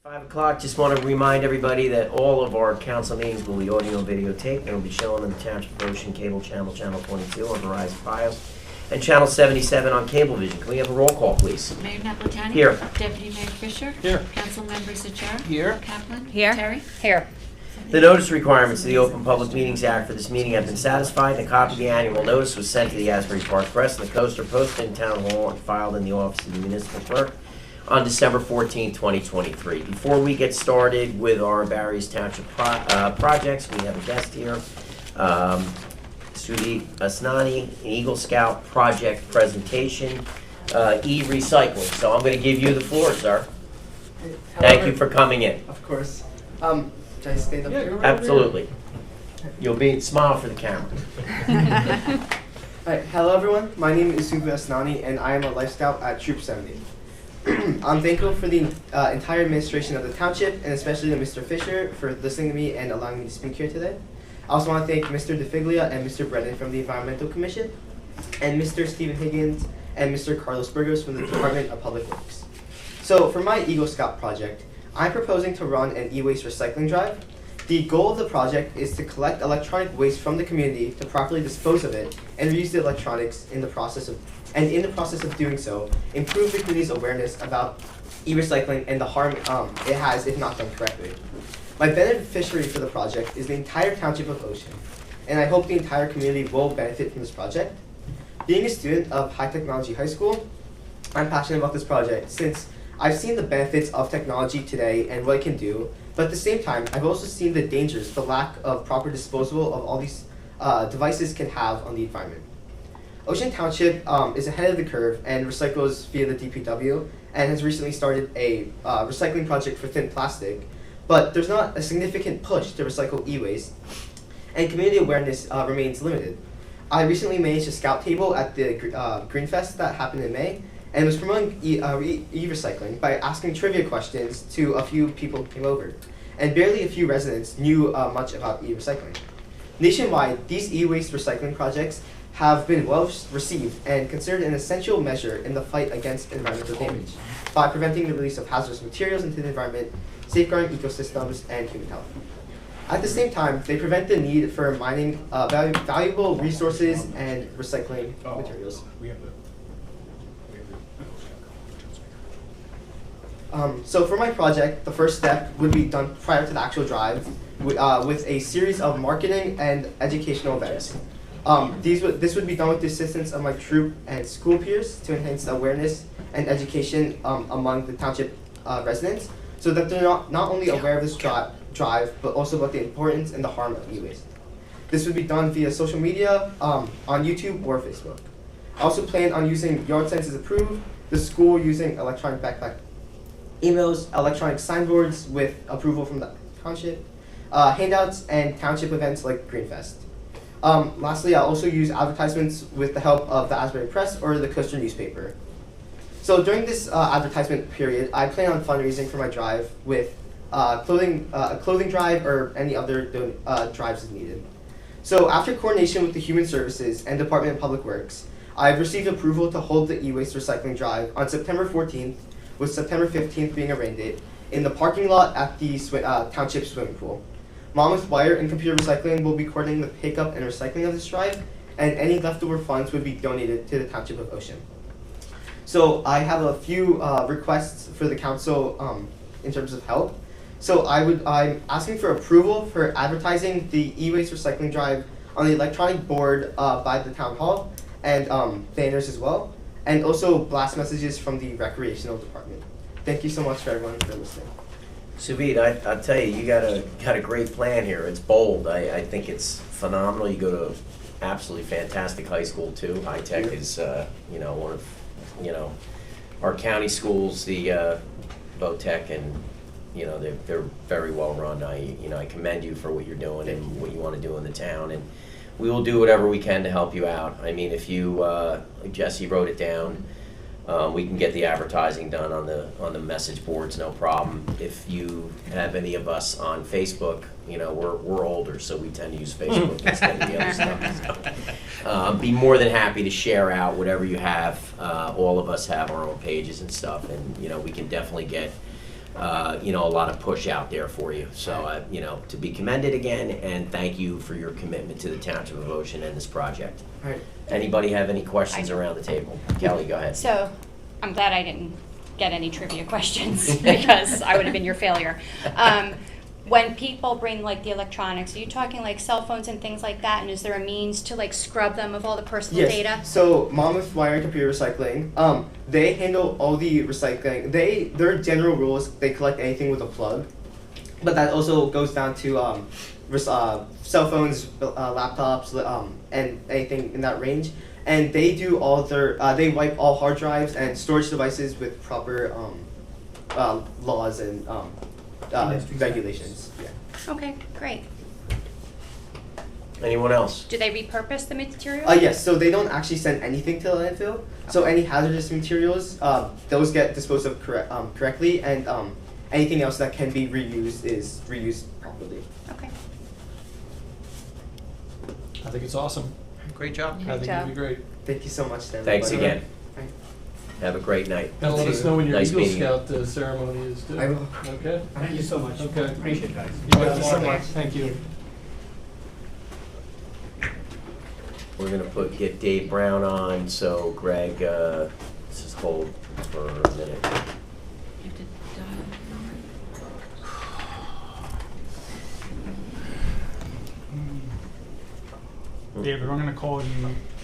5 o'clock, just want to remind everybody that all of our council meetings will be audio and videotaped, and will be shown on the Township of Ocean Cable Channel, Channel 22 on Verizon Fios, and Channel 77 on Cablevision. Can we have a roll call, please? Mayor Napolitani? Here. Deputy Mayor Fisher? Here. Councilmember Sachara? Here. Kaplan? Here. Terry? Here. The notice requirements of the Open Public Meetings Act for this meeting have been satisfied, and a copy of the annual notice was sent to the Asbury Park Press and the Coaster posted in Town Hall and filed in the office of the municipal clerk on December 14, 2023. Before we get started with our various township projects, we have a guest here, Sudi Asnani, an Eagle Scout project presentation, e-recycling. So I'm going to give you the floor, sir. Thank you for coming in. Of course. Should I stand up here? Absolutely. You'll smile for the camera. Alright, hello everyone. My name is Sudi Asnani and I am a Life Scout at Troop 70. I'm thankful for the entire administration of the township, and especially to Mr. Fisher for listening to me and allowing me to speak here today. I also want to thank Mr. DeFiglia and Mr. Brennan from the Environmental Commission, and Mr. Stephen Higgins and Mr. Carlos Burgos from the Department of Public Works. So for my Eagle Scout project, I'm proposing to run an e-waste recycling drive. The goal of the project is to collect electronic waste from the community to properly dispose of it and reuse the electronics in the process of doing so, improve the community's awareness about e-recycling and the harm it has if not done correctly. My beneficiary for the project is the entire Township of Ocean, and I hope the entire community will benefit from this project. Being a student of High Technology High School, I'm passionate about this project since I've seen the benefits of technology today and what it can do, but at the same time, I've also seen the dangers the lack of proper disposal of all these devices can have on the environment. Ocean Township is ahead of the curve and recycles via the DPW and has recently started a recycling project for thin plastic, but there's not a significant push to recycle e-waste, and community awareness remains limited. I recently managed a scout table at the Green Fest that happened in May, and was promoting e-recycling by asking trivia questions to a few people who came over, and barely a few residents knew much about e-recycling. Nationwide, these e-waste recycling projects have been well received and considered an essential measure in the fight against environmental damage by preventing the release of hazardous materials into the environment, safeguarding ecosystems and human health. At the same time, they prevent the need for mining valuable resources and recycling materials. So for my project, the first step would be done prior to the actual drive with a series of marketing and educational events. This would be done with the assistance of my troop and school peers to enhance the awareness and education among the township residents, so that they're not only aware of this drive, but also about the importance and the harm of e-waste. This would be done via social media, on YouTube or Facebook. I also plan on using yard signs as approved, the school using electronic backpack emails, electronic signboards with approval from the township, handouts, and township events like Greenfest. Lastly, I'll also use advertisements with the help of the Asbury Press or the Coaster newspaper. So during this advertisement period, I plan on fundraising for my drive with a clothing drive or any other drives as needed. So after coordination with the Human Services and Department of Public Works, I've received approval to hold the e-waste recycling drive on September 14th, with September 15th being a rain date, in the parking lot at the Township swimming pool. Monmouth Wire and Computer Recycling will be coordinating the pickup and recycling of this drive, and any leftover funds would be donated to the Township of Ocean. So I have a few requests for the council in terms of help. So I'm asking for approval for advertising the e-waste recycling drive on the electronic board by the town hall and banners as well, and also blast messages from the recreational department. Thank you so much for everyone for listening. Suvid, I'll tell you, you got a great plan here. It's bold. I think it's phenomenal. You go to absolutely fantastic high school too. High Tech is one of our county schools, the Vo-Tech, and they're very well run. I commend you for what you're doing and what you want to do in the town, and we will do whatever we can to help you out. I mean, if you Jesse wrote it down. We can get the advertising done on the message boards, no problem. If you have any of us on Facebook, we're older, so we tend to use Facebook instead of the other stuff. So, be more than happy to share out whatever you have. All of us have our own pages and stuff, and we can definitely get you know, a lot of push out there for you. So, you know, to be commended again, and thank you for your commitment to the Township of Ocean and this project. All right. Anybody have any questions around the table? Kelly, go ahead. So, I'm glad I didn't get any trivia questions because I would have been your failure. When people bring like the electronics, are you talking like cell phones and things like that? And is there a means to like scrub them of all the personal Yes. data? So Monmouth Wire and Computer Recycling, they handle all the recycling. Their general rules, they collect anything with a plug, but that also goes down to cell phones, laptops, and anything in that range. And they do all their they wipe all hard drives and storage devices with proper laws and regulations. Yeah. Okay, great. Anyone else? Do they repurpose the material? Yes, so they don't actually send anything to the landfill. So any hazardous materials, those get disposed of correctly, and anything else that can be reused is reused properly. Okay. I think it's awesome. Great job. I think it'd be great. Thank you so much, to Thanks everybody. again. Right. Have a great night. And let us know when your Nice Eagle meeting you. Scout ceremony is due. I will. Okay? Thank you so much. Okay. Appreciate it, guys. Thank you so much. Thank you. We're gonna get Dave Brown on, so Greg, let's just hold for a minute. You have to dial the number. David, I'm gonna call you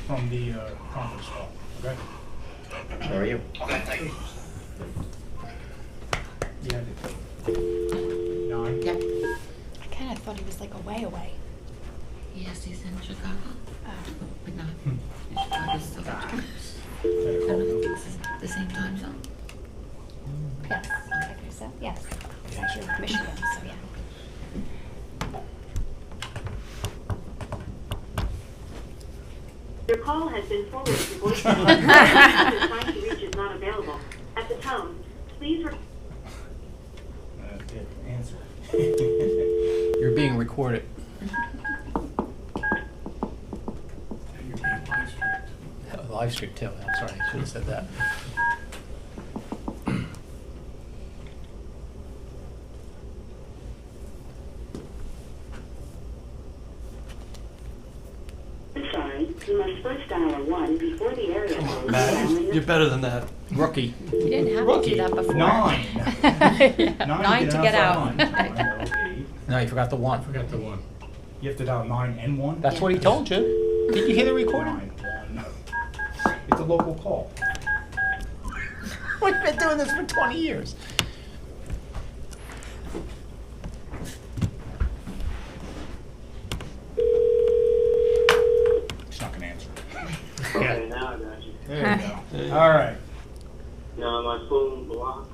from the conference call, okay? How are you? Yeah. 9? Yep. I kind of thought he was like away. Yes, he's in Chicago, Oh. but not in Chicago, still in Chicago. I don't know if it's the same time zone. Yes. Okay, so, yes. It's actually Michigan, so yeah. Your call has been forwarded to voicemail. The person you're trying to reach is not available. At the tone, please Good answer. You're being recorded. You're being live streamed. Live stream too. I'm sorry, I should have said that. I'm sorry. You must first dial 1 before the area code. Matt, you're better than that. Rookie. You didn't have to Rookie. do that before. 9. Yeah, 9 to get out. 9, 8. No, you forgot the one. Forgot the one. You have to dial 9 and 1? That's what he told you. Did you hear the recording? 9, 1. It's a local call. We've been doing this for 20 years. He's not gonna answer. Okay, now I got you. There you go. All right. Now my phone blocks,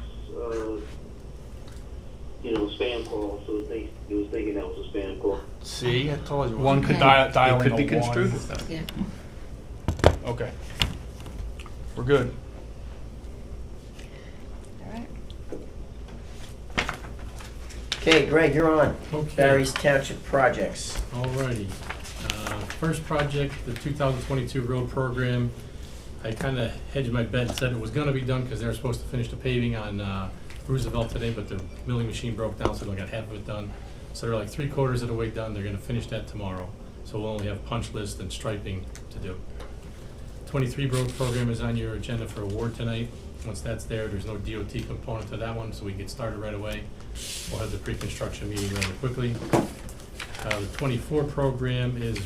spam calls, so it was thinking that was a spam call. See, I told you. One could Yeah. dial It could be construed one. as that. Yeah. Okay. We're good. All right. Okay, Greg, you're on. Okay. Barry's Township projects. Alrighty. First project, the 2022 road program. I kind of hedged my bet and said it was going to be done because they were supposed to finish the paving on Roosevelt today, but the milling machine broke down, so they only got half of it done. So they're like 3/4 of the way done. They're going to finish that tomorrow. So we'll only have punch list and striping to do. 23 road program is on your agenda for award tonight. Once that's there, there's no DOT component to that one, so we can get started right away. We'll have the pre-construction meeting rather quickly. The 24 program is,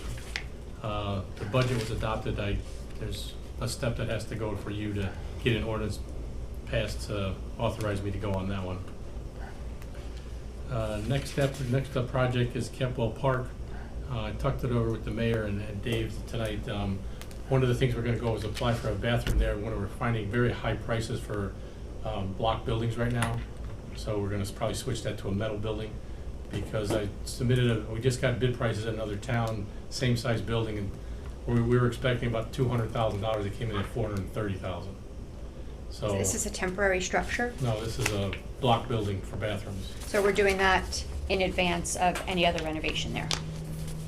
the budget was adopted. There's a step that has to go for you to get an ordinance passed to authorize me to go on that one. Next project is Kempwell Park. I talked it over with the mayor and Dave tonight. One of the things we're gonna go is apply for a bathroom there. We're finding very high prices for block buildings right now. So we're gonna probably switch that to a metal building, because I submitted we just got bid prices in another town, same size building, and we were expecting about $200,000. It came in at $430,000. So, This is a temporary structure, no, this is a block building for bathrooms. so we're doing that in advance of any other renovation there.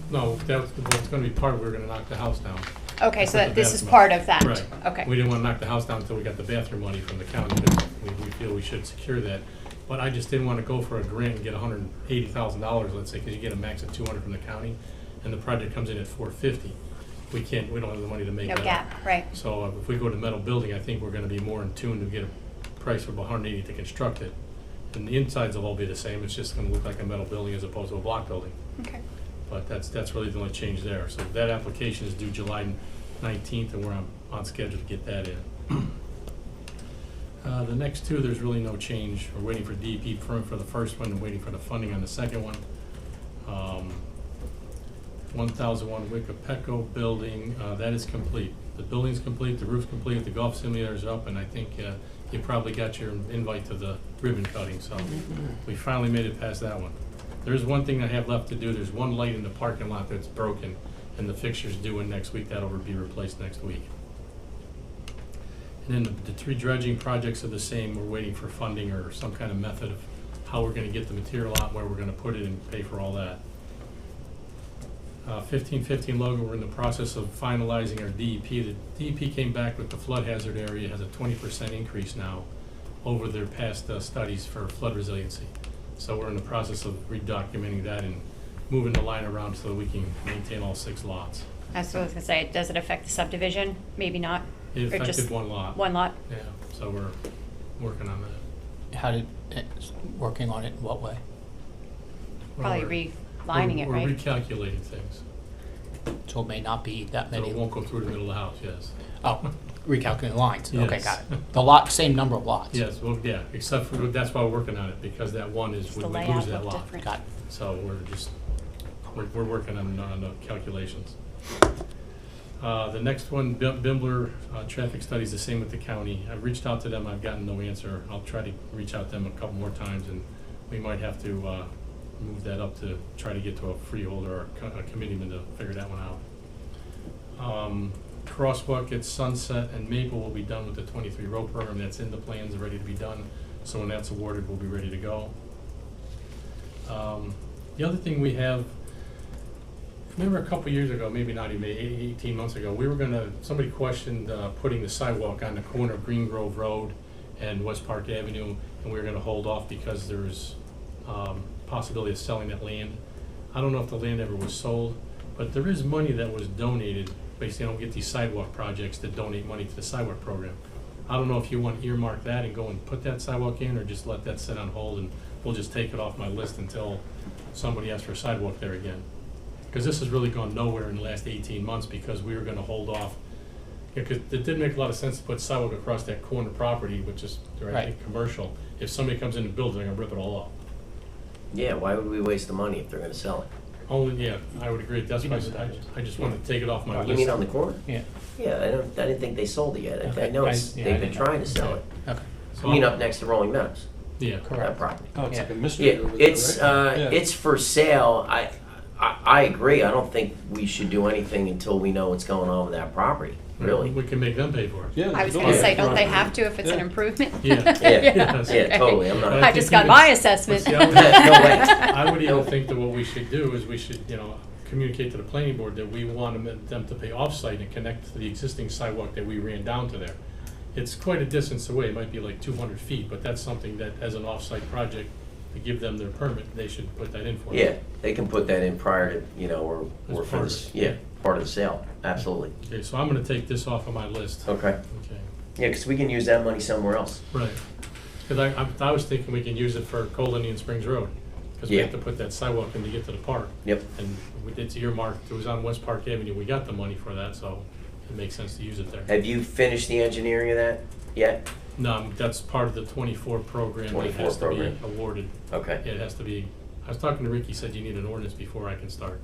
No, that's gonna be part of, we're gonna knock the house down. Okay, so Put that the this is bathroom part up. of that? Right. Okay. We didn't wanna knock the house down until we got the bathroom money from the county, because we feel we should secure that. But I just didn't want to go for a grant and get $180,000, let's say, because you get a max of 200 from the county, and the project comes in at 450. We don't have the money to make No that gap, up. right. So if we go to metal building, I think we're going to be more in tune to get a price of 180 to construct it. And the insides will all be the same. It's just going to look like a metal building as opposed to a block building. Okay. But that's really the only change there. So that application is due July 19th, and we're on schedule to get that in. The next two, there's really no change. We're waiting for DEP permit for the first one and waiting for the funding on the second one. 1001 Wickapecco building, that is complete. The building's complete, the roof's complete, the golf simulator's up, and I think you probably got your invite to the ribbon cutting, so we finally made it past that one. There's one thing I have left to do. There's one light in the parking lot that's broken, and the fixture's due in next week. That'll be replaced next week. And then the three dredging projects are the same. We're waiting for funding or some kind of method of how we're gonna get the material out, where we're gonna put it and pay for all that. 1515 Logan, we're in the process of finalizing our DEP. The DEP came back with the flood hazard area, has a 20% increase now over their past studies for flood resiliency. So we're in the process of redocumenting that and moving the line around so that we can maintain all 6 lots. That's what I was gonna say. Does it affect the subdivision? Maybe not. It Or just affected one lot. One lot? Yeah, so we're working on that. How did, working on it in what way? Probably We're- relining it, right? We're recalculating things. So it may not be that So many. it won't go through the middle of the house, yes. Oh, recalculating lines. Okay, Yes. got it. The lot, same number of lots. Yes, well, yeah, except for, that's why we're working on it, because that one is, Does we the lose layout that look lot. different? Got it. So we're working on the calculations. The next one, Bimbler, traffic study is the same with the county. I've reached out to them, I've gotten no answer. I'll try to reach out to them a couple more times, and we might have to move that up to try to get to a freeholder or a committeeman to figure that one out. Crosswalk at Sunset and Maple will be done with the 23 road program. That's in the plans, ready to be done. So when that's awarded, we'll be ready to go. The other thing we have, remember a couple years ago, maybe not even 18 months ago, somebody questioned putting the sidewalk on the corner of Green Grove Road and West Park Avenue, and we were gonna hold off because there's possibility of selling that land. I don't know if the land ever was sold, but there is money that was donated. Basically, I don't get these sidewalk projects to donate money to the sidewalk program. I don't know if you want to earmark that and go and put that sidewalk in, or just let that sit on hold, and we'll just take it off my list until somebody asks for a sidewalk there again. Because this has really gone nowhere in the last 18 months because we were gonna hold off. Because it didn't make a lot of sense to put sidewalk across that corner property, which is, I think, Right. commercial. If somebody comes in and builds it, they're gonna rip it all off. Yeah, why would we waste the money if they're gonna sell it? Only, yeah, I would agree. That's why I just wanted to take it off my list. You mean on the corner? Yeah. Yeah, I didn't think they sold it yet. I Okay. know Yeah, they've I been didn't- trying to sell it. Okay. So You mean up next to Rolling Meadows, Yeah. that property? Oh, it's Yeah. like a mystery Yeah, over there, it's, right? Yeah. it's for sale. I agree. I don't think we should do anything until we know what's going on with that property, really. We can make them pay for it. Yeah, I was go gonna ahead. say, don't they have to if it's an Yeah. improvement? Yeah. Yeah, okay. totally. I'm not. But I think just got even- my assessment. but see, I would- No way. I would even think that what we should do is we should, communicate to the planning board that we want them to pay off-site and connect to the existing sidewalk that we ran down to there. It's quite a distance away. It might be like 200 feet, but that's something that, as an off-site project, to give them their permit, they should put that in for us. Yeah, they can put that in prior to, or As for part this, of yeah, part of the sale. Absolutely. Okay, so I'm gonna take this off of my list. Okay. Okay, Yeah, because we can use that money somewhere else. right. Because I was thinking we can use it for Cold Indian Springs Road, because we Yeah. have to put that sidewalk in to get to the park. Yep. And it's earmarked, it was on West Park Avenue, we got the money for that, so it makes sense to use it there. Have you finished the engineering of that yet? No, that's part of the 24 program that 24 has to be program. awarded. Okay. Yeah, it has to be, I was talking to Ricky, said you need an ordinance before I can start.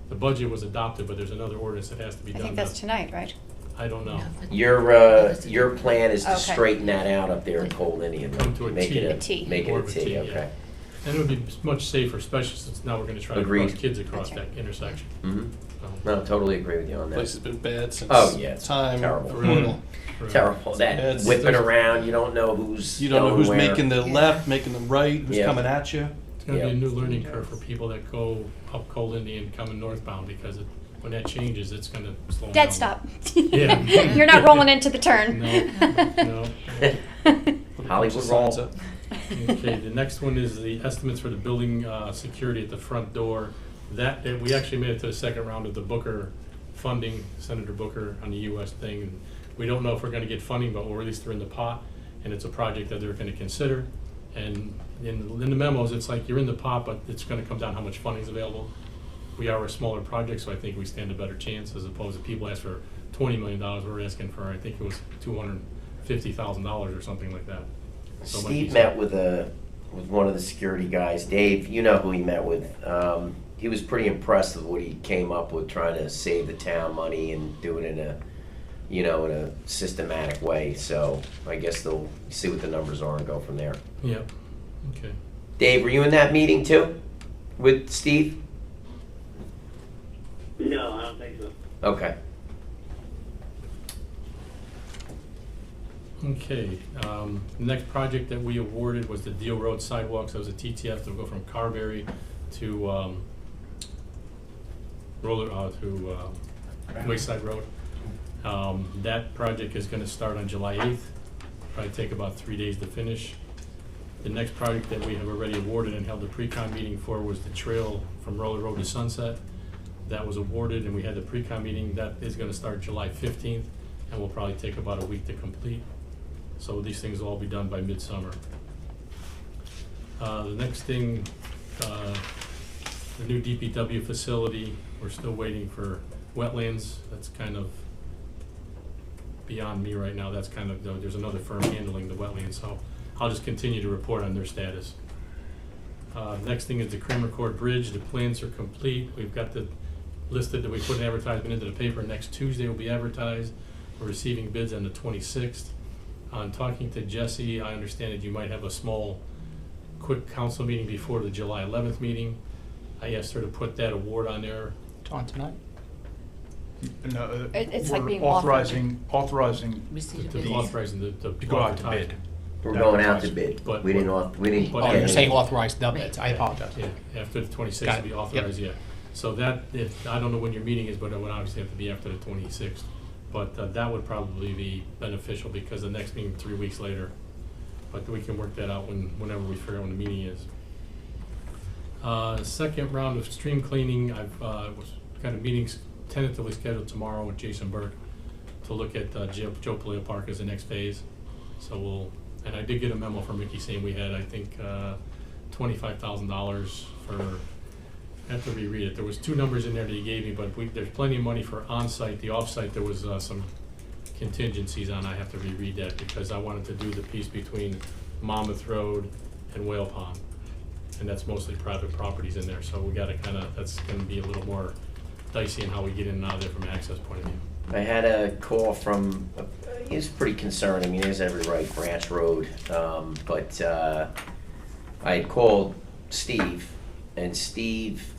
The budget was adopted, but there's another ordinance that has to be I done. think that's tonight, right? I don't know. Your plan is to Okay. straighten that out up there in Cold Indian. Come to a Make T. it A T. Make it More a of a T, T, yeah. okay. And it would be much safer, especially since now we're gonna try to Agreed. cross kids across That's that right. intersection. Mm-hmm. So, No, totally agree with you on Place that. has been bad since Oh, yeah, it's time. terrible. immemorial. right. Terrible, that It's- whipping around, you don't know who's You don't know going who's where. making the left, making the right, who's Yeah. coming at you. It's gonna be a Yeah. new learning curve for people that go up Cold Indian coming northbound, because when that changes, it's gonna slow them down. Dead stop. Yeah. You're not rolling into the turn. No, no. Hollywood Signs roll. up. Okay, the next one is the estimates for the building security at the front door. That, we actually made it to the second round of the Booker funding, Senator Booker on the US thing. And we don't know if we're gonna get funding, but we're at least they're in the pot, and it's a project that they're gonna consider. And in the memos, it's like you're in the pot, but it's gonna come down how much funding is available. We are a smaller project, so I think we stand a better chance as opposed to people ask for $20 million. We're asking for, I think it was $250,000 or something like that. So it might be Steve met with one of the security guys, Dave, you know who he met with. He was pretty impressed with what he came up with, trying to save the town money and do it in a systematic way. So I guess they'll see what the numbers are and go from there. Yep, okay. Dave, were you in that meeting too with Steve? No, I don't think so. Okay. Okay, next project that we awarded was the Deal Road sidewalks. That was a TTF to go from Carberry to Wayside Road. That project is gonna start on July 8th, probably take about 3 days to finish. The next project that we have already awarded and held a pre-con meeting for was the trail from Roller Road to Sunset. That was awarded and we had the pre-con meeting. That is gonna start July 15th and will probably take about a week to complete. So these things will all be done by midsummer. The next thing, the new DPW facility, we're still waiting for wetlands. That's kind of beyond me right now. That's kind of, there's another firm handling the wetlands, so I'll just continue to report on their status. Next thing is the Kramer Court Bridge. The plans are complete. We've got the listed that we put an advertisement into the paper. Next Tuesday will be advertised. We're receiving bids on the 26th. On talking to Jesse, I understand that you might have a small, quick council meeting before the July 11th meeting. I asked her to put that award on there. It's on tonight? No, It's like we're being authorizing Receipt of To bids. authorizing the to go out to bid. We're going out to bid. But- We didn't. but- Oh, you're saying authorize the bids. I apologize. Yeah, after the 26th Got will be it. authorized, yeah. So that, I don't know when your meeting is, but it would obviously have to be after the 26th. But that would probably be beneficial because the next meeting 3 weeks later. But we can work that out whenever we figure out when the meeting is. Second round of stream cleaning, I've got a meeting tentatively scheduled tomorrow with Jason Burke to look at Joe Paleo Park as the next phase. So and I did get a memo from Mickey saying we had, I think, $25,000 for, I have to reread it. There was two numbers in there that he gave me, but there's plenty of money for on-site. The off-site, there was some contingencies on. I have to reread that because I wanted to do the piece between Monmouth Road and Whale Pond. And that's mostly private properties in there, so we gotta that's gonna be a little more dicey in how we get in and out of there from an access point of view. I had a call from, he was pretty concerned, I mean, there's every right, Branch Road, but I had called Steve, and Steve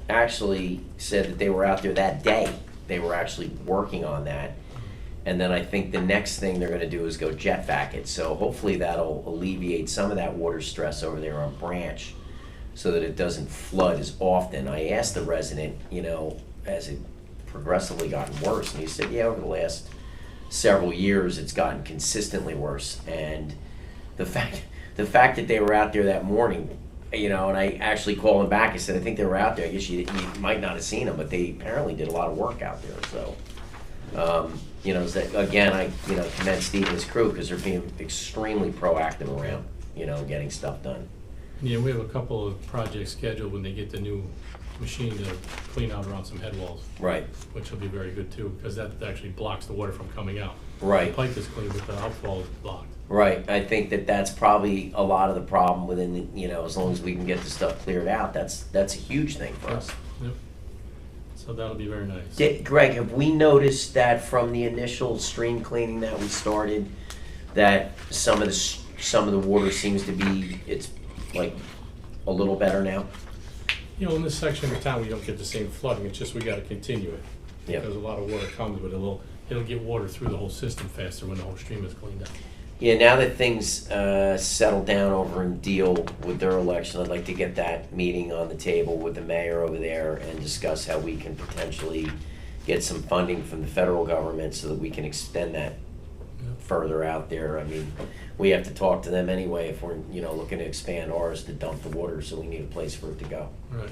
actually said that they were out there that day. They were actually working on that. And then I think the next thing they're gonna do is go jet vac it, so hopefully that'll alleviate some of that water stress over there on Branch, so that it doesn't flood as often. I asked the resident, has it progressively gotten worse? And he said, yeah, over the last several years, it's gotten consistently worse. And the fact that they were out there that morning, and I actually called them back, I said, I think they were out there. I guess you might not have seen them, but they apparently did a lot of work out there, so. Again, I commend Steve and his crew because they're being extremely proactive around, getting stuff done. Yeah, we have a couple of projects scheduled when they get the new machine to clean out around some head walls. Right. Which will be very good too, because that actually blocks the water from coming out. Right. The pipe is clean, but the outfall is blocked. Right. I think that's probably a lot of the problem within as long as we can get the stuff cleared out, that's a huge thing for us. Yep. So that'll be very nice. Greg, have we noticed that from the initial stream cleaning that we started, that some of the water seems to be, it's like a little better now? In this section of town, we don't get the same flooding. It's just we got to continue it. Yeah. Because a lot of water comes, but it'll get water through the whole system faster when the whole stream is cleaned out. Yeah, now that things settle down over in Deal with their election, I'd like to get that meeting on the table with the mayor over there and discuss how we can potentially get some funding from the federal government so that we can extend that further out there. I mean, we have to talk to them anyway if we're, looking to expand ours to dump the water, so we need a place for it to go. Right.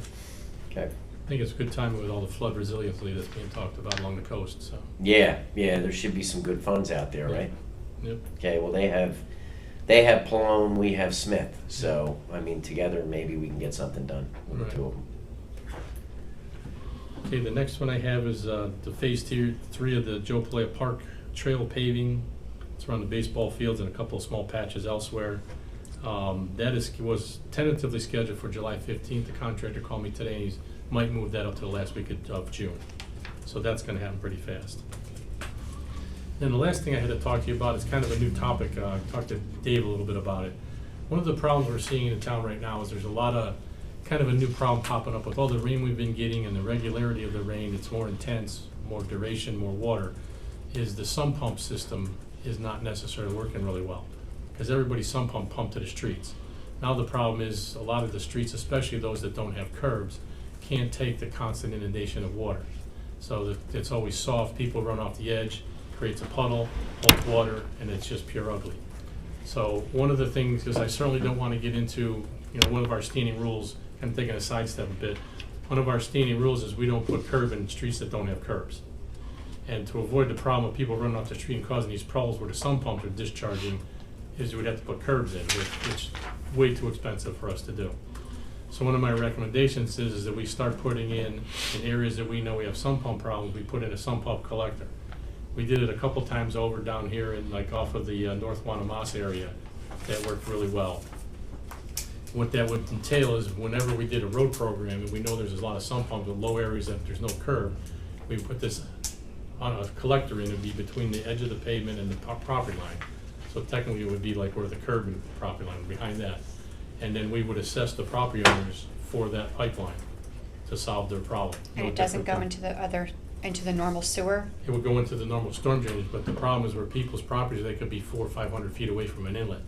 Okay. I think it's a good timing with all the flood resiliency that's being talked about along the coast, so. Yeah, there should be some good funds out there, right? Yep. Okay, well, they have Palone, we have Smith, so, I mean, together, maybe we can get something done with Right. the two of them. Okay, the next one I have is the phase 3 of the Joe Palea Park trail paving. It's around the baseball fields and a couple of small patches elsewhere. That was tentatively scheduled for July 15th. The contractor called me today and he might move that up to the last week of June. So that's gonna happen pretty fast. Then the last thing I had to talk to you about is kind of a new topic. I talked to Dave a little bit about it. One of the problems we're seeing in town right now is there's a lot of kind of a new problem popping up with all the rain we've been getting and the regularity of the rain. It's more intense, more duration, more water. Is the sump pump system is not necessarily working really well because everybody's sump pump to the streets. Now the problem is a lot of the streets, especially those that don't have curbs, can't take the constant inundation of water. So it's always soft, people run off the edge, creates a puddle, holds water, and it's just pure ugly. So one of the things is I certainly don't want to get into, one of our standing rules, I'm taking a sidestep a bit. One of our standing rules is we don't put curb in streets that don't have curbs. And to avoid the problem of people running off the street and causing these problems where the sump pumps are discharging, is we'd have to put curbs in, which is way too expensive for us to do. So one of my recommendations is that we start putting in areas that we know we have sump pump problems, we put in a sump pump collector. We did it a couple times over down here in off of the North Wannamas area. That worked really well. What that would entail is whenever we did a road program and we know there's a lot of sump pumps with low areas that there's no curb, we put this on a collector in, it'd be between the edge of the pavement and the property line. So technically it would be like where the curb and the property line, behind that. And then we would assess the property owners for that pipeline to solve their problem. And No it doesn't different go than- into the normal sewer? It would go into the normal storm drainage, but the problem is where people's properties, they could be 400 or 500 feet away from an inlet.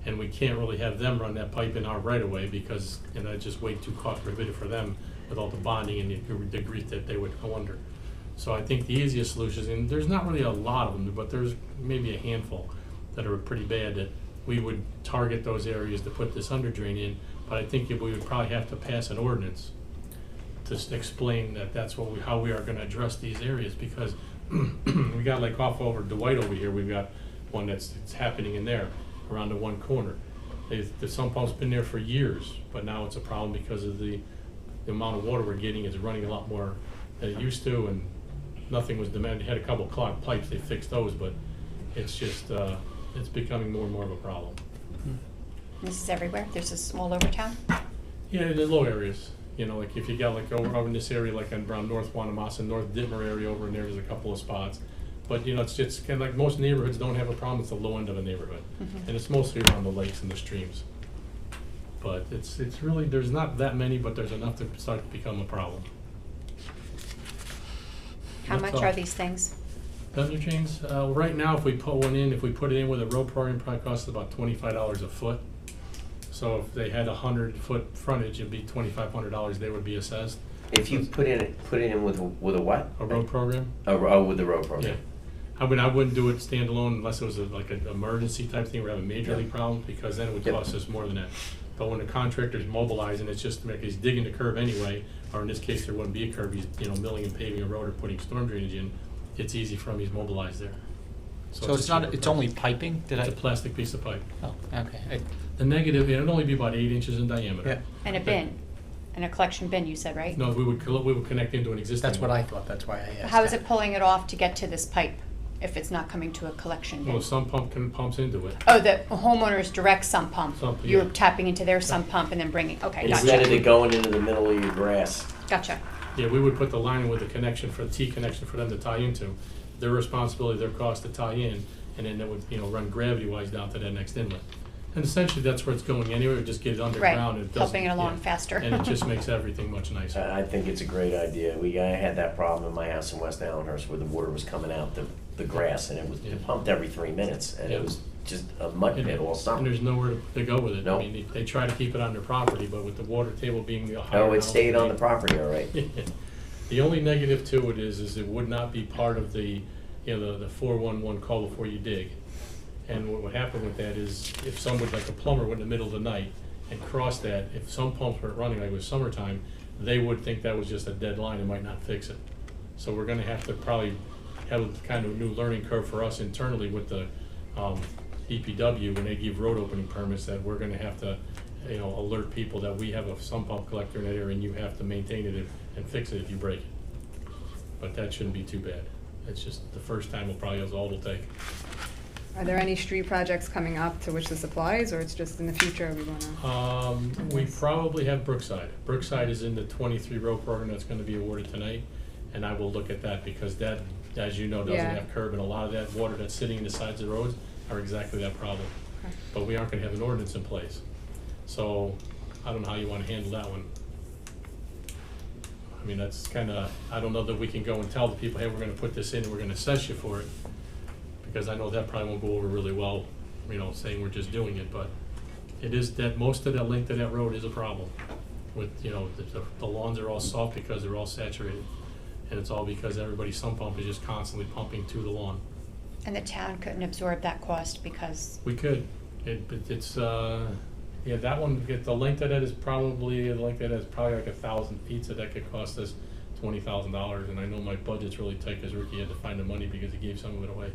And we can't really have them run that pipe in our right of way because, that's just way too cost prohibitive for them with all the bonding and the grief that they would go under. So I think the easiest solution is, and there's not really a lot of them, but there's maybe a handful that are pretty bad, that we would target those areas to put this under drain in. But I think we would probably have to pass an ordinance to explain that that's how we are gonna address these areas, because we got off over Dwight over here, we've got one it's happening in there, around the one corner. The sump pump's been there for years, but now it's a problem because of the amount of water we're getting is running a lot more than it used to, and nothing was demanded. Had a couple of clogged pipes, they fixed those, but it's just, it's becoming more and more of a problem. This is everywhere? There's this all over town? Yeah, the low areas, if you got over in this area, around North Wannamas and North Dittmer area over in there's a couple of spots. But, it's just kind of like most neighborhoods don't have a problem, it's the low end of a neighborhood. And it's mostly around the lakes and the streams. But it's really, there's not that many, but there's enough to start to become a problem. How That's much all. are these things? Thunder chains, right now, if we put it in with a road program, it probably costs about $25 a foot. So if they had 100-foot frontage, it'd be $2,500 they would be assessed. If you put it in with a what? A road program? Oh, with the road Yeah. program. I wouldn't do it standalone unless it was an emergency type thing, where we have a major league problem, because then it would Yep. cost us more than that. But when the contractor's mobilizing, it's just he's digging the curb anyway, or in this case, there wouldn't be a curb, he's, milling and paving a road or putting storm drainage in, it's easy for him, he's mobilized there. So it's not, it's only piping? It's a plastic piece of pipe. Oh, okay. The negative, it'd only be about 8 inches in diameter. Yeah. And a bin? And a collection bin, you said, right? No, we would connect into an existing That's what one. I thought, that's why I asked. How is that. it pulling it off to get to this pipe if it's not coming to a collection bin? Well, some pumps into it. Oh, the homeowner's direct sump pump? Sump, You're yeah. tapping into their sump pump and then bringing, okay, Instead of gotcha. it going into the middle of your grass. Gotcha. Yeah, we would put the line with the connection for the T connection for them to tie into. Their responsibility, their cost to tie in, and then that would, run gravity-wise down to that next inlet. And essentially, that's where it's going anyway, we just get it underground. Right, And it helping it doesn't- along yeah. faster. And it just makes everything much nicer. I think it's a great idea. I had that problem in my house in West Allenhurst where the water was coming out the grass, and Yeah. it pumped every 3 minutes, and Yeah. it was just a mud pit all And summer. there's nowhere to go with it. No. I mean, they try to keep it on their property, but with the water table being the higher. Oh, it stayed on the elevation- property, all right. The only negative to it is it would not be part of the, the 411 call before you dig. And what would happen with that is if someone, like a plumber, went in the middle of the night and crossed that, if some pumps weren't running, like it was summertime, they would think that was just a dead line and might not fix it. So we're gonna have to probably have a kind of new learning curve for us internally with the DPW when they give road opening permits, that we're gonna have to, alert people that we have a sump pump collector in that area and you have to maintain it and fix it if you break it. But that shouldn't be too bad. It's just the first time is all it'll take. Are there any street projects coming up to which this applies, or it's just in the future we wanna? We probably have Brookside. Brookside is in the 23 road program that's gonna be awarded tonight, and I will look at that because that, as you know, doesn't Yeah. have curb, and a lot of that water that's sitting in the sides of the roads are exactly that problem. But we aren't gonna have an ordinance in place. So I don't know how you wanna handle that one. I mean, that's kinda, I don't know that we can go and tell the people, hey, we're gonna put this in and we're gonna assess you for it. Because I know that probably won't go over really well, saying we're just doing it, but it is that most of that length of that road is a problem. With, the lawns are all soft because they're all saturated. And it's all because everybody's sump pump is just constantly pumping to the lawn. And the town couldn't absorb that cost because, We could, that one, the length of that is probably, like 1,000 feet, so that could cost us $20,000. And I know my budget's really tight because Ricky had to find the money because he gave some of it away.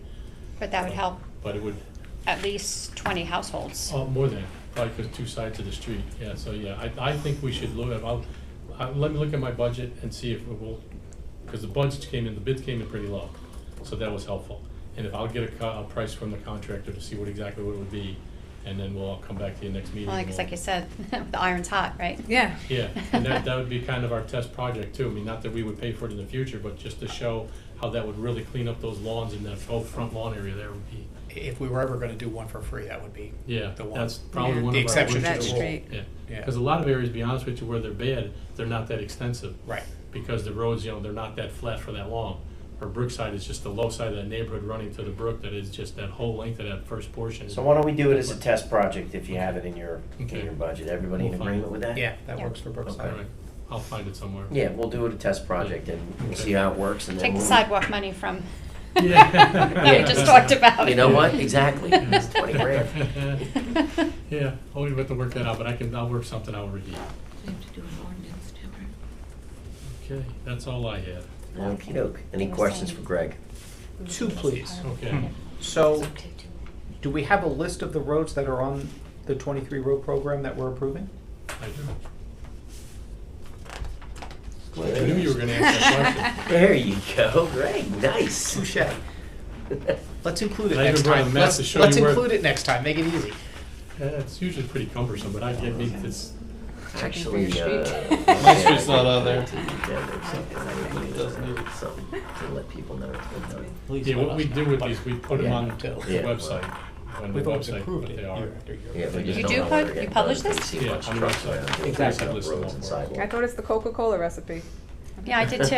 but that would help But it would, at least 20 households. more than that, probably because two sides of the street, yeah, so yeah, I think we should look at, let me look at my budget and see if it will, because the budgets came in, the bids came in pretty low, so that was helpful. And if I'll get a price from the contractor to see exactly what it would be, and then we'll come back to you next meeting. Well, because like you said, the iron's hot, right? Yeah. Yeah, and that would be kind of our test project too, I mean, not that we would pay for it in the future, but just to show how that would really clean up those lawns in that whole front lawn area there would be. If we were ever gonna do one for free, that would be Yeah, the one. that's probably Yeah. one The of our. exception to the original- rule. Yeah, Yeah. because a lot of areas, to be honest with you, where they're bad, they're not that extensive. Right. Because the roads, they're not that flat for that long. Or Brookside is just the low side of that neighborhood running to the brook that is just that whole length of that first portion. So why don't we do it as a test project if you have it in your Okay. budget? Everybody in We'll find agreement it. with that? Yeah, that Yeah. works for Brookside. All right, I'll find it somewhere. Yeah, we'll do it a test project and we'll see how it works and then Take the we'll. sidewalk money from, Yeah. that we just talked about. You know what? Exactly. It's 20 grand. Yeah, always have to work that out, but I'll work something out with you. We have to do an ordinance too, right? Okay, that's all I have. Okey-doke. Any questions for Greg? Two, please. Okay. So, do we have a list of the roads that are on the 23 road program that we're approving? I do. I knew you were gonna ask that question. There you go, Greg. Nice. Touche. Let's include it I even next brought a time. map Let's to show let's you where- include it next time, make it easy. Yeah, it's usually pretty cumbersome, but I get me, it's, Actually, My street's not on there. It does need it. Something to let people know it's been done. yeah, what we do with these, we put them on the Yeah. website. On the We've always website, approved but it they year are. after year. Yeah, we just You don't do know put- where they're you getting publish done. this? We see a Yeah, bunch on of the trucks website. around. Exactly. Roads List them and all for us. sidewalks. I thought it's the Coca-Cola recipe. Yeah, I did too.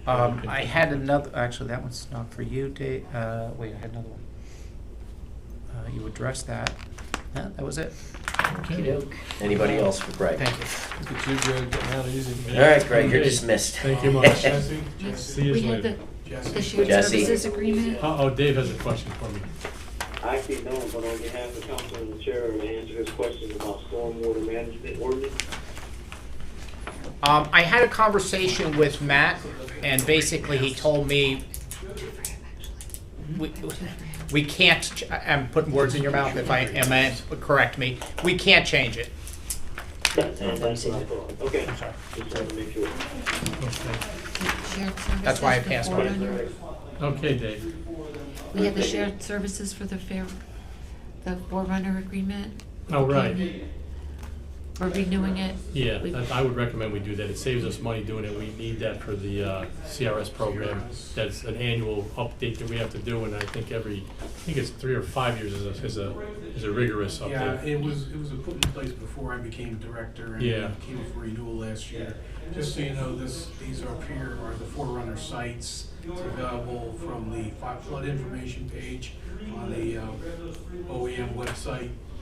I had another, actually, that one's not for you, Dave. Wait, I had another one. You addressed that. Yeah, that was it. Okey-doke. Anybody else for Greg? Thank you. Look at you, Greg, getting out easy. All right, Greg, you're Okay. dismissed. Thank you much. See you We had later. the shared Jesse. services agreement. Oh, Dave has a question for me. I actually don't, but on behalf of the council and the chair, to answer his questions about stormwater management ordinance. I had a conversation with Matt, and basically he told me we can't, I'm putting words in your mouth if I am, correct me, we can't change it. That's what I thought. Okay, just wanted to make sure. Shared services. That's why I for passed on it. Forerunner. Okay, Dave. We had the shared services for the Forerunner agreement. Oh, right. We're renewing it. Yeah, We- I would recommend we do that. It saves us money doing it. We need that for the CRS program. That's an annual update that we have to do, and I think it's 3 or 5 years is a rigorous update. Yeah, it was put in place before I became director and Yeah. it came for renewal last year. Just so you know, these are up here are the Forerunner sites. It's available from the flood information page on the OEM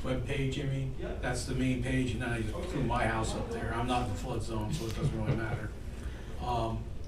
webpage, I mean. That's the main page, and then I just threw my house up there. I'm not in the flood zone, so it doesn't really matter.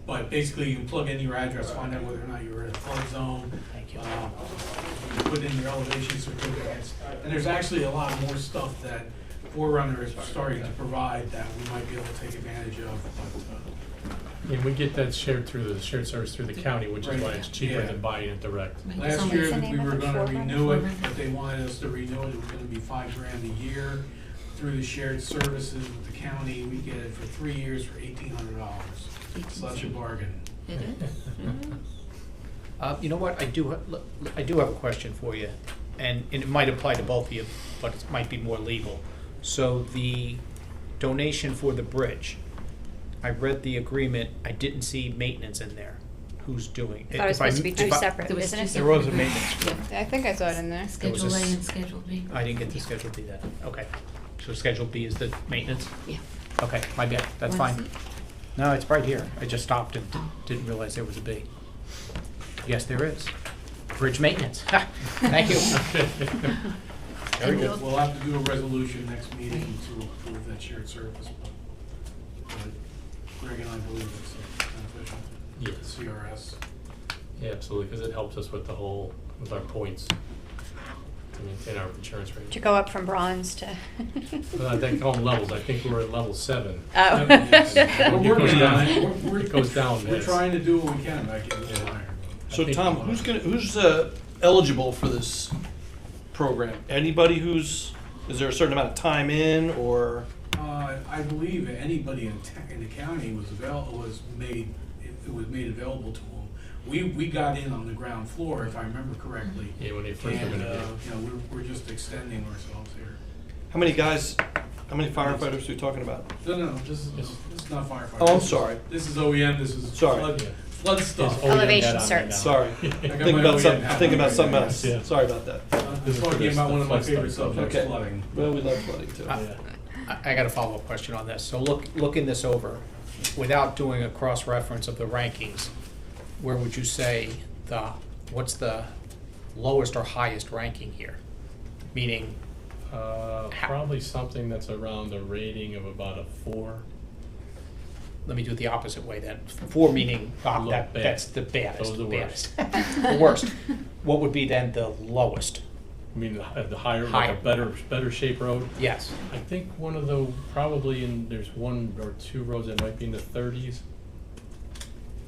But basically, you plug in your address, find out whether or not you're in a flood zone. Thank you. You put in your elevation certificates. And there's actually a lot more stuff that Forerunner is starting to provide that we might be able to take advantage of. And we get that shared through the shared service through the county, which is why Right. it's cheaper Yeah. than buying it direct. Last What's year, the we name of were it? gonna Forerunner? renew it, Forerunner? but they wanted us to renew it. It was gonna be $5,000 a year. Through the shared services with the county, we get it for 3 years for $1,800. Such a bargain. It is? You know what, I do have a question for you, and it might apply to both of you, but it might be more legal. So the donation for the bridge, I read the agreement, I didn't see maintenance in there. Who's doing? I thought it was supposed to be two separate, There was isn't two it? There was a separate maintenance. agreements. Yeah. I think I saw it in there. Schedule a A s- and Schedule B. I didn't get to Schedule B then, okay. So Schedule B is the maintenance? Yeah. Okay, my bad, that's Wanna fine. see? No, it's right here, I just stopped and didn't realize there was a B. Yes, there is. Bridge maintenance, ha, thank you. Very good. We'll have to do a resolution next meeting to approve that shared service. But Greg and I believe it's beneficial. Yes. CRS. Yeah, absolutely, because it helps us with with our points to maintain our insurance rate. To go up from bronze to. Well, I think on levels, I think we're at level 7. Oh. We're It goes working down. on it. It goes down. We're yes. trying to do what we can about getting it higher. So I think- Tom, who's eligible for this program? Anybody is there a certain amount of time in, or? I believe anybody in the county was made available to them. We got in on the ground floor, if I remember correctly. Yeah, when they first were And, gonna do. you know, we're just extending ourselves here. How many firefighters are we talking about? No, this is not firefighter. Oh, I'm sorry. This is OEM, this is Sorry. flood stuff. Oh, yeah, Elevation that on there certs. now. Sorry. I got Thinking my about OEM hat thinking on about right something now. else. Yeah. Sorry about that. This is talking about one of my Flood favorite stuff. subjects, Okay. flooding. Well, we love flooding too. Yeah. I got a follow-up question on this. So looking this over, without doing a cross-reference of the rankings, where would you say what's the lowest or highest ranking here? Meaning, Probably something that's around a rating of about a 4. let me do it the opposite way then. 4 meaning, Low, bad. that's the baddest. Those are the worst. baddest. The worst. What would be then the lowest? I mean, the higher, Higher. like a better shape road. Yes. I think one of the, there's 1 or 2 roads that might be in the 30s.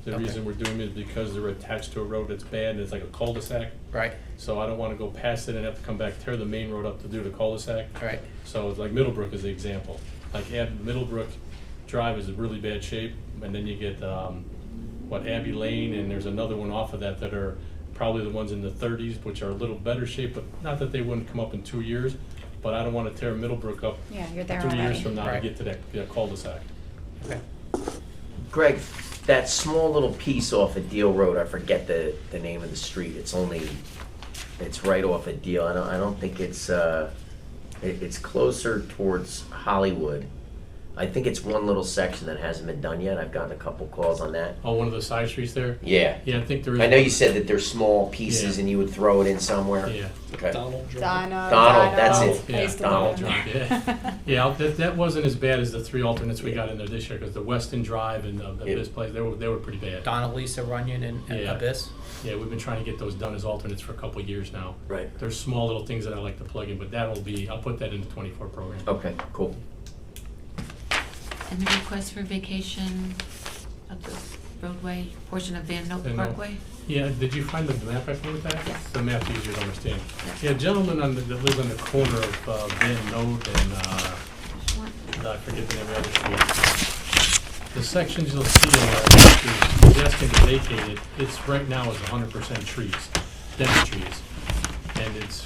The Okay. reason we're doing it is because they're attached to a road that's bad, and it's like a cul-de-sac. Right, So I don't wanna go past it and have to come back, tear the main road up to do the cul-de-sac. right. So it's like Middlebrook is the example. Like Middlebrook Drive is in really bad shape, and then you get, Abbey Lane, and there's another one off of that are probably the ones in the 30s, which are a little better shape, but not that they wouldn't come up in 2 years, but I don't wanna tear Middlebrook up Yeah, you're there 2 years already. from now to Right. get to that cul-de-sac. Okay. Greg, that small little piece off of Deal Road, I forget the name of the street, it's right off of Deal, I don't think it's closer towards Hollywood. I think it's one little section that hasn't been done yet, I've gotten a couple calls on that. Oh, one of the side streets there? Yeah. Yeah, I think there is. I know you said that they're small pieces Yeah. and you would throw it in somewhere. Yeah. Okay. Donald Drive. Donald, that's Donald, it. yeah, I used to Donald live Drive, there. Yeah, that wasn't as bad as the 3 alternates we got in there this year, because the Weston Drive and this place, they were pretty bad. Donalisa, Runyon, and Yeah. Abyss? Yeah, we've been trying to get those done as alternates for a couple of years now. Right. There's small little things that I like to plug in, but I'll put that in the 24 program. Okay, cool. And the request for vacation of the roadway, portion of Van Note Van Note. Parkway? Yeah, did you find the map I put with that? Yes. The map's easier to understand. Yes. Yeah, a gentleman that lives on the corner of Van Note and, I forget the name of the other street. The sections you'll see in there, he's asking to vacate it, it's right now is 100% trees, dense trees. And it's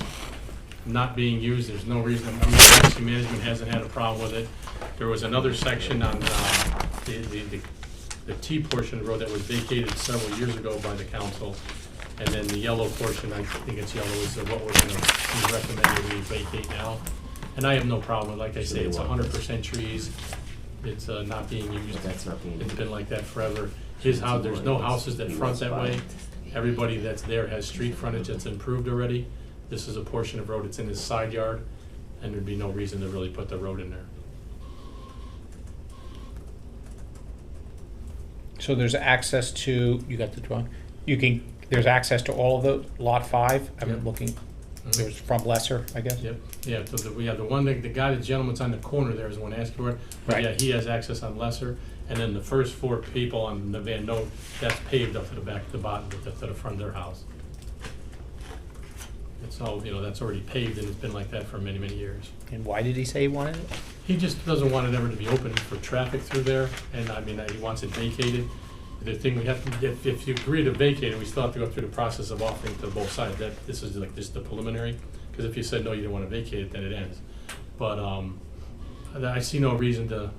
not being used, there's no reason, I mean, emergency management hasn't had a problem with it. There was another section on the T portion of the road that was vacated several years ago by the council. And then the yellow portion, I think it's yellow, is what we're gonna be recommending we vacate now. And I have no problem, like I say, it's 100% trees, it's not being used. That's not being It's been like that forever. His house, there's no houses that front that way. Everybody that's there has street frontage that's improved already. This is a portion of road, it's in his side yard, and there'd be no reason to really put the road in there. So So there's access to, you got the drawing? There's access to all of the lot 5? I'm Yep. looking, there's from Lesser, I guess? Yep, yeah, so we have the one, the guy, the gentleman's on the corner there is the one asking for it. But Right. yeah, he has access on Lesser. And then the first 4 people on the Van Note, that's paved up to the back, to the bottom, to the front of their house. It's all, that's already paved and it's been like that for many, many years. And why did he say he wanted it? He just doesn't want it ever to be open for traffic through there, and I mean, he wants it vacated. The thing we have to, if you agree to vacate it, we still have to go through the process of offering to both sides. This is like just the preliminary, because if you said no, you didn't want to vacate it, then it ends. But I see no reason to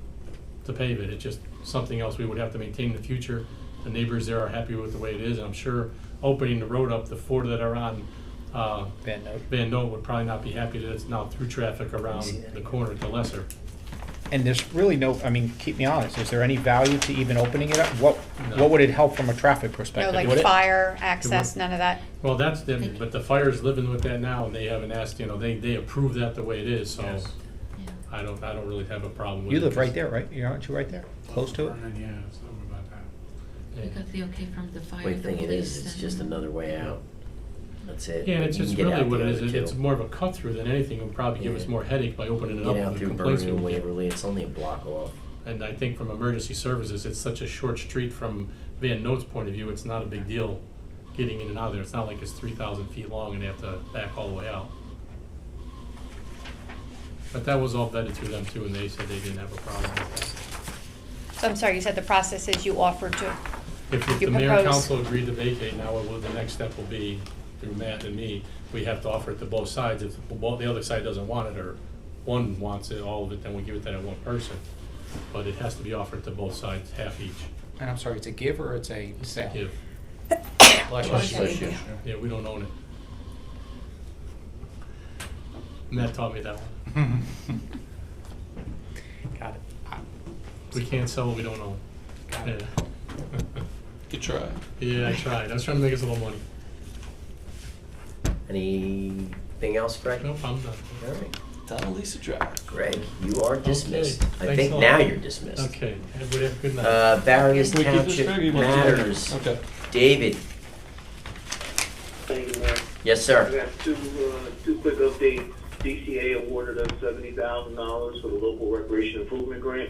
pave it. It's just something else we would have to maintain in the future. The neighbors there are happy with the way it is, and I'm sure opening the road up, the 4 that are on Van Note would probably not be happy that it's now through traffic around the corner to Lesser. And there's really no, I mean, keep me honest, is there any value to even opening it up? What No. would it help from a traffic No, perspective? like Would it? fire, access, none of that? Well, that's them, but the fire's living with that now, and they haven't asked, they approve that the way it is, so Yes. I don't really have a problem with it. You live right there, right? Aren't you right there? Close to it? Vernon, yeah, something about that. We got the okay from the fire, Only the thing it police. is, it's and- just another way out. That's it. Yeah, and it's You just can get really out what the it is, other it's two. more of a cut through than anything, it would probably give us Yeah. more headache by opening it up Get out with through complaints. Vernon, we would get. Waverly, it's only a block off. And I think from emergency services, it's such a short street from Van Note's point of view, it's not a big deal getting in and out of there. It's not like it's 3,000 feet long and they have to back all the way out. But that was all vetted through them too, and they said they didn't have a problem with So I'm sorry, you said the process is you offer to, that. If You the mayor and propose- council agreed to vacate, now the next step will be, through Matt and me, we have to offer it to both sides. If the other side doesn't want it, or one wants it, all of it, then we give it to that one person. But it has to be offered to both sides, half each. And I'm sorry, it's a give or it's a sale? Give. Bless you. Yeah, we don't own it. Matt taught me that one. Got it. We can't sell what we don't own. Got it. Yeah. Good try. Yeah, I tried. I was trying to make us a little money. Anything else, Greg? Nope, I'm done. All right. Down Lisa Drive. Greg, you are dismissed. Okay, I thanks think a lot. now you're dismissed. Okay, everybody have a good night. Various Can we keep this, township Greg? You want to do that? matters. Okay. David, Thank you, Mayor. yes, I sir. got two quick updates. DCA awarded us $70,000 for the local recreation improvement grant.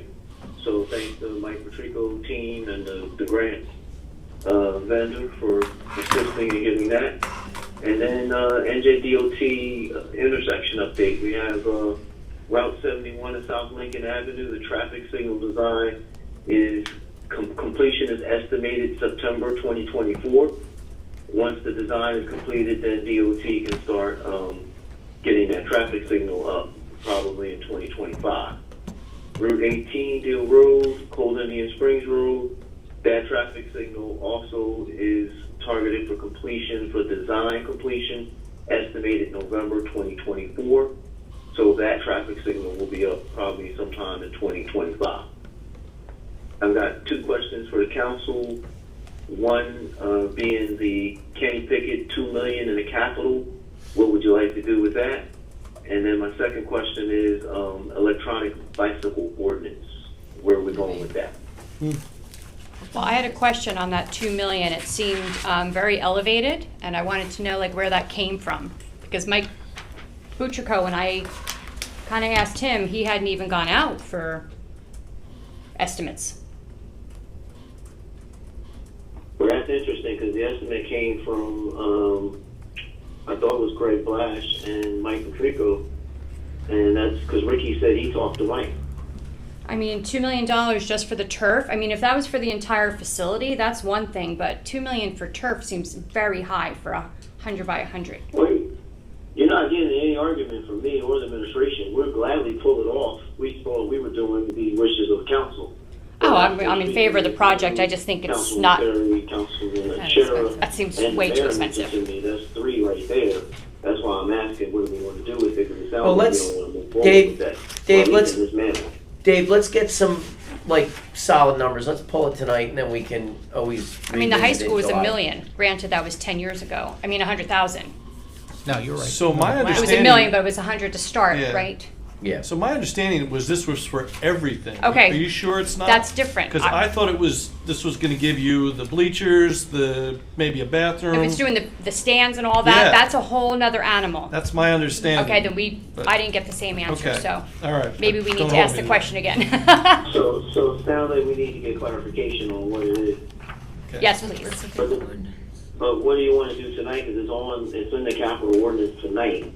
So thanks to Mike Patrico team and the grant vendor for assisting in getting that. And then NJDOT intersection update. We have Route 71 at South Lincoln Avenue. The traffic signal design is completion is estimated September 2024. Once the design is completed, then DOT can start getting that traffic signal up, probably in 2025. Route 18, Deal Road, Cold Indian Springs Road, that traffic signal also is targeted for completion, for design completion, estimated November 2024. So that traffic signal will be up probably sometime in 2025. I've got two questions for the council. One being the Kenny Pickett $2 million in the capital. What would you like to do with that? And then my second question is electronic bicycle ordinance. Where are we going with that? well, I had a question on that 2 million. It seemed very elevated, and I wanted to know like where that came from. Because Mike Butrico, when I kind of asked him, he hadn't even gone out for estimates. Well, that's interesting because the estimate came from, I thought it was Greg Blash and Mike Patrico. And that's because Ricky said he talked to Mike. I mean, $2 million just for the turf. I mean, if that was for the entire facility, that's one thing. But $2 million for turf seems very high for 100 by 100. Wait, you're not getting any argument from me or the administration. We'll gladly pull it off. We thought we were doing the wishes of the council. Oh, I'm in favor of the project. I just think it's not. Councilman, Sheriff, That seems and way the too mayor expensive. mentioned to me. That's three right there. That's why I'm asking what do we want to do with it, because it sounds Well, like let's- we don't want to move forward Dave- with that. Dave, Or let's- in this manner. Dave, let's get some like solid numbers. Let's pull it tonight, and then we can always. I mean, the high revisit it school was in $1 July. million. Granted, that was 10 years ago. I mean, 100,000. No, you're right. So my It was understanding. $1 million, but it was 100 to start, Yeah. right? Yeah. So my understanding was this was for everything. Okay. Are you sure it's not? That's different. Because I thought this was going to give you the bleachers, maybe a bathroom. If it's doing the stands and all that, Yeah. that's a whole nother animal. That's my understanding. Okay, then But- I didn't get the same answer, Okay. so All right. maybe we need Don't to hold ask me the to question again. So it sounds like we need to get clarification on what it is. Okay. Yes, please. But what do you want to do tonight? Because it's in the capital ordinance tonight.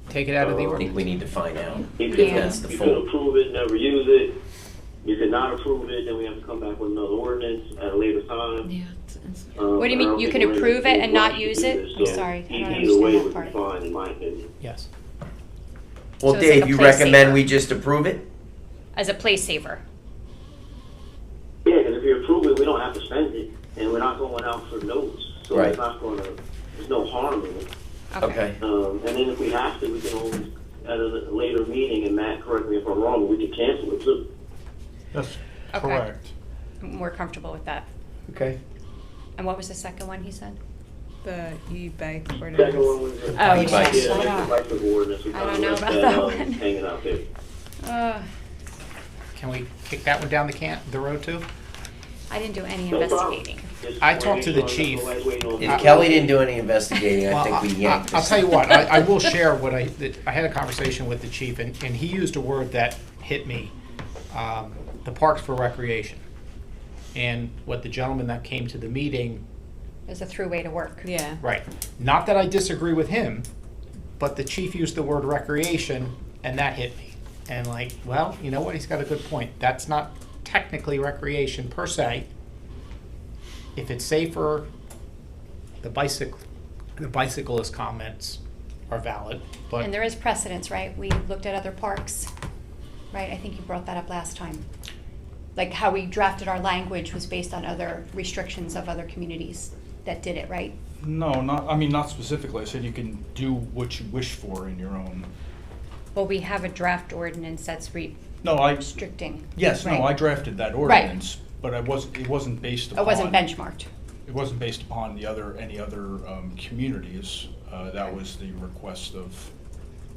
Take it out of the I think ordinance. we need to find out You if could, that's the you could full. approve it, never use it. You could not approve it, then we have to come back with another ordinance at a later time. Yeah, What do you mean, you can approve it and not use it? I'm sorry, I don't Either way understand would that be part. fine, in my opinion. Yes. Well, So it's like Dave, a you place recommend saver. we just approve it? As a place saver. Yeah, because if you approve it, we don't have to spend it, and we're not going out for notes. So Right. it's not going to, there's no harm in it. Okay. And then if we have to, we can always, at a later meeting, and Matt, correct me if I'm wrong, we can cancel it too. That's Okay. correct. I'm more comfortable with that. Okay. And what was the second one he said? The e-bike Second ordinance. one was the Oh, yeah, yes. the bicycle ordinance. We I don't kinda know left about that one. Hanging out there. Can we kick that one down the road too? I didn't do any No problem. investigating. Just I wanna talked make to the sure chief. nobody's waiting on- If Kelly didn't do any investigating, I Well, think we yanked I'll this. tell you what, I will share what I had a conversation with the chief, and he used a word that hit me, the parks for recreation. And what the gentleman that came to the meeting, There's a throughway to work. Yeah. right, not that I disagree with him, but the chief used the word recreation, and that hit me. And like, well, you know what, he's got a good point. That's not technically recreation per se. If it's safer, the bicyclist comments are valid, but. And there is precedence, right? We looked at other parks, right? I think you brought that up last time. Like how we drafted our language was based on other restrictions of other communities that did it, right? No, not specifically. I said you can do what you wish for in your own. Well, we have a draft ordinance that's No, restricting. yes, no, right? I drafted that ordinance, but it wasn't based upon. It wasn't benchmarked. It wasn't based upon any other communities. That was the request of,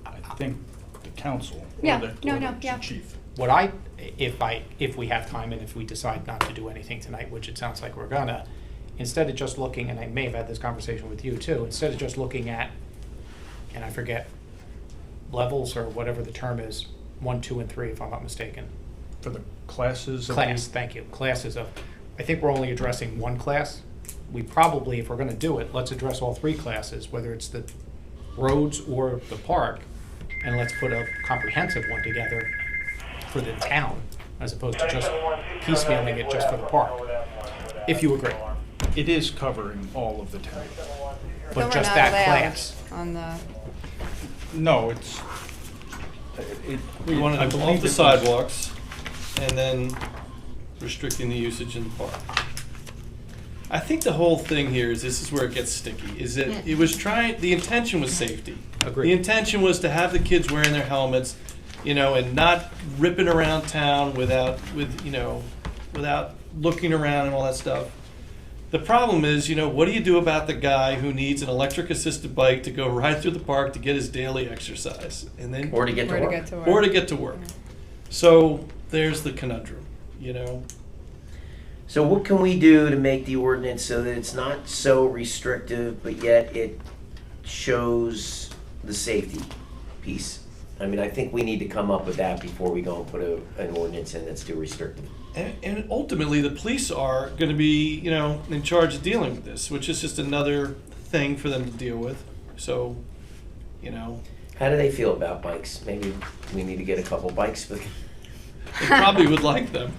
I think, the council. Yeah, or no, the yeah. chief. What if we have time and if we decide not to do anything tonight, which it sounds like we're gonna, instead of just looking, and I may have had this conversation with you too, instead of just looking at, and I forget, levels or whatever the term is, 1, 2, and 3, if I'm not mistaken. For the classes. of Class, the- thank you, classes of, I think we're only addressing one class. We probably, if we're gonna do it, let's address all 3 classes, whether it's the roads or the park, and let's put a comprehensive one together for the town, as opposed to just piecemealing it just for the park, if you agree. It is covering all of the town. So But we're just not that allowed class. On the, No, We wanted I to believe off it the was- sidewalks and then restricting the usage in the park. I think the whole thing here is, this is where it gets sticky, is that it was the intention was safety. Agreed. The intention was to have the kids wearing their helmets, and not ripping around town without looking around and all that stuff. The problem is, what do you do about the guy who needs an electric assisted bike to go right through the park to get his daily exercise? And then Or to get to where to work. get to work. or to get to work. So there's the conundrum, So what can we do to make the ordinance so that it's not so restrictive, but yet it shows the safety piece? I mean, I think we need to come up with that before we go and put an ordinance in that's too restrictive. And ultimately, the police are going to be, in charge of dealing with this, which is just another thing for them to deal with. So, How do they feel about bikes? Maybe we need to get a couple bikes, but they probably would like them.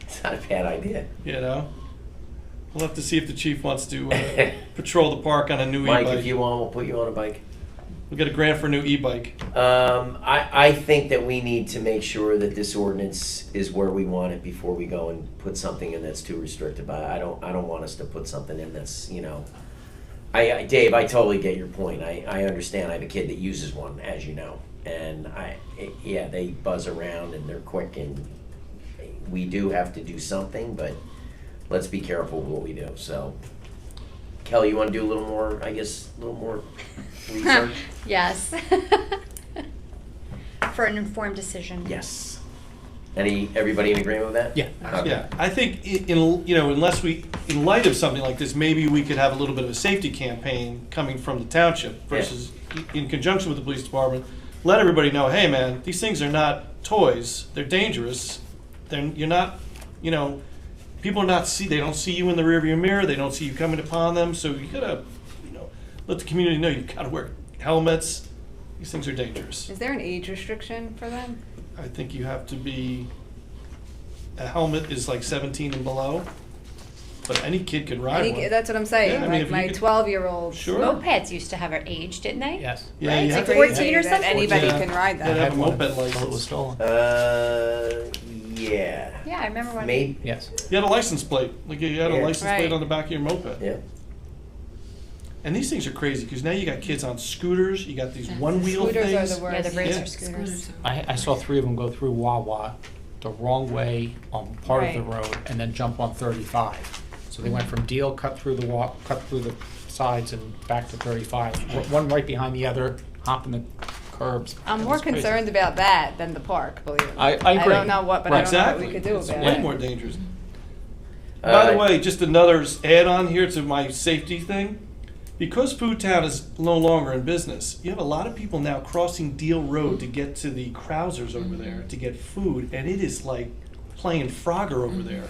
it's not a bad idea. We'll have to see if the chief wants to patrol the park on a new Mike, e-bike. if you want, we'll put you on a bike. We'll get a grant for a new e-bike. I think that we need to make sure that this ordinance is where we want it before we go and put something in that's too restrictive. I don't want us to put something in that's, Dave, I totally get your point. I understand. I have a kid that uses one, as you know, and they buzz around and they're quick, and we do have to do something, but let's be careful with what we do. So, Kelly, you want to do a little more research? Yes. for an informed decision. Yes. Everybody in agreement with that? Yeah. Okay. Yeah, I think unless in light of something like this, maybe we could have a little bit of a safety campaign coming from the township versus in conjunction with the police department. Let everybody know, hey man, these things are not toys. They're dangerous. You're not, people they don't see you in the rearview mirror. They don't see you coming upon them. So you gotta, let the community know you gotta wear helmets. These things are dangerous. Is there an age restriction for them? I think you have to be, a helmet is like 17 and below, but any kid can ride one. That's what I'm saying. Yeah, I mean, if Like you my could- 12-year-old. Sure. Mopeds used to have an age, didn't they? Yes. Yeah, Right, you it's have like to- 14 or That something? anybody Yeah. can ride Yeah, that. they have a moped Until it was license. stolen. Yeah. Yeah, I remember when. Maybe. Yes. You had a license plate, like you had a Yeah. license plate Right. on the back of your moped. Yeah. And these things are crazy, because now you got kids on scooters, you got these one-wheel Scooters are things. the worst. Yeah, the razor Yeah. scooters. I saw 3 of them go through Wawa the wrong way on part of the Right. road and then jump on 35. So they went from Deal, cut through the sides and back to 35. One right behind the other, hopping the curbs. I'm It more was crazy. concerned about that than the park, believe it. I agree. I don't know what, but I Right. don't know what Exactly. we could do It's about way it. more dangerous. By the way, just another add-on here to my safety thing. Because Food Town is no longer in business, you have a lot of people now crossing Deal Road to get to the Krausers over there to get food, and it is like playing Frogger over there.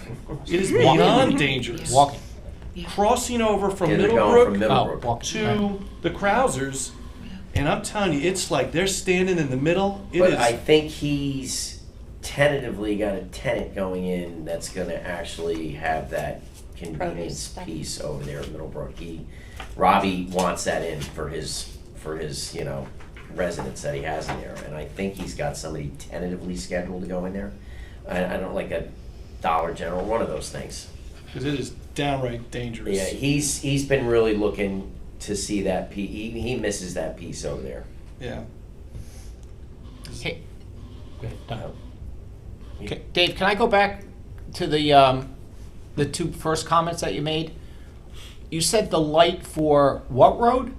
It is beyond dangerous. Walking. Crossing over from Yeah, they're going Middlebrook from Oh, Middlebrook. walking. Right. to the Krausers, and I'm telling you, it's like they're standing in the middle. It But is. I think he's tentatively got a tenant going in that's gonna actually have that Produce convenience stuff. piece over there in Middlebrook. Robbie wants that in for his, residents that he has in there, and I think he's got somebody tentatively scheduled to go in there. I don't like a Dollar General, one of those things. Because it is downright dangerous. Yeah, he's been really looking to see that piece, he misses that piece over there. Yeah. Hey, good, done. Yeah. Okay, Dave, can I go back to the 2 first comments that you made? You said the light for what road?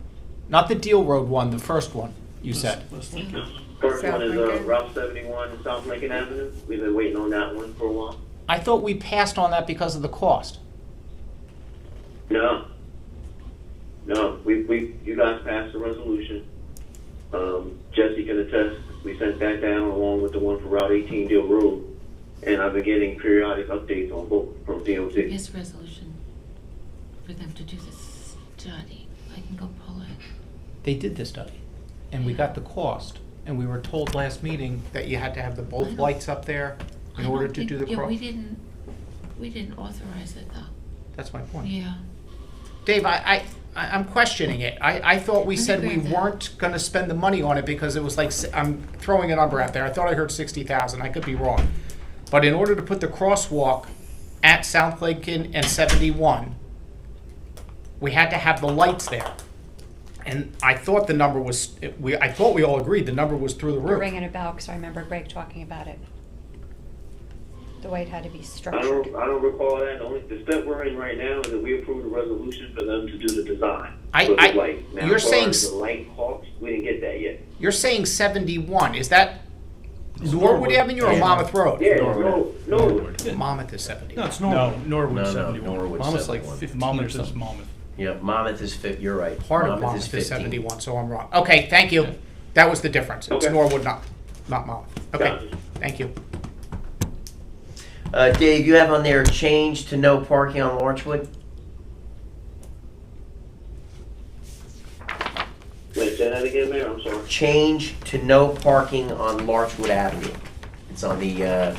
Not the Deal Road one, the first one, you said. First South one is Lincoln. Route 71, South Lincoln Avenue. We've been waiting on that one for a while. I thought we passed on that because of the cost. No. You guys passed the resolution. Jesse can attest, we sent that down along with the one for Route 18 Deal Road. And I've been getting periodic updates on both from DOT. Here's a resolution for them to do this study. I can go pull it. They did the study, and we got the cost, and we were told last meeting that you had to have both lights up there in order to do the Yeah, cross. we didn't authorize it though. That's my point. Yeah. Dave, I'm questioning it. I thought we said we agree with that. weren't gonna spend the money on it because it was like, I'm throwing a number out there. I thought I heard 60,000. I could be wrong. But in order to put the crosswalk at South Lincoln and 71, we had to have the lights there. And I thought the number was, I thought we all agreed the number was through the You're roof. ringing a bell, because I remember Greg talking about it. The way it had to be I structured. don't recall that. The step we're in right now is that we approved a resolution for them to do the design. I- for the I- light. Now, you're as far saying as s- the light cost, we didn't get that yet. You're saying 71, is that Norwood Avenue or Yeah. Monmouth Road? Yeah, Norwood. no. Monmouth is 71. No, it's normal. Norwood No, 71. Norwood Monmouth's like 71. 15 or Monmouth is something. Monmouth. Yeah, Monmouth is you're right. Part of Monmouth is 71, so I'm wrong. Okay, thank you. That was the difference. It's Okay. Norwood, not Monmouth. Okay, Gotcha. thank you. Dave, you have on there change to no parking on Larchwood? Wait, say that again, Mayor, I'm sorry. Change to no parking on Larchwood Avenue. It's on the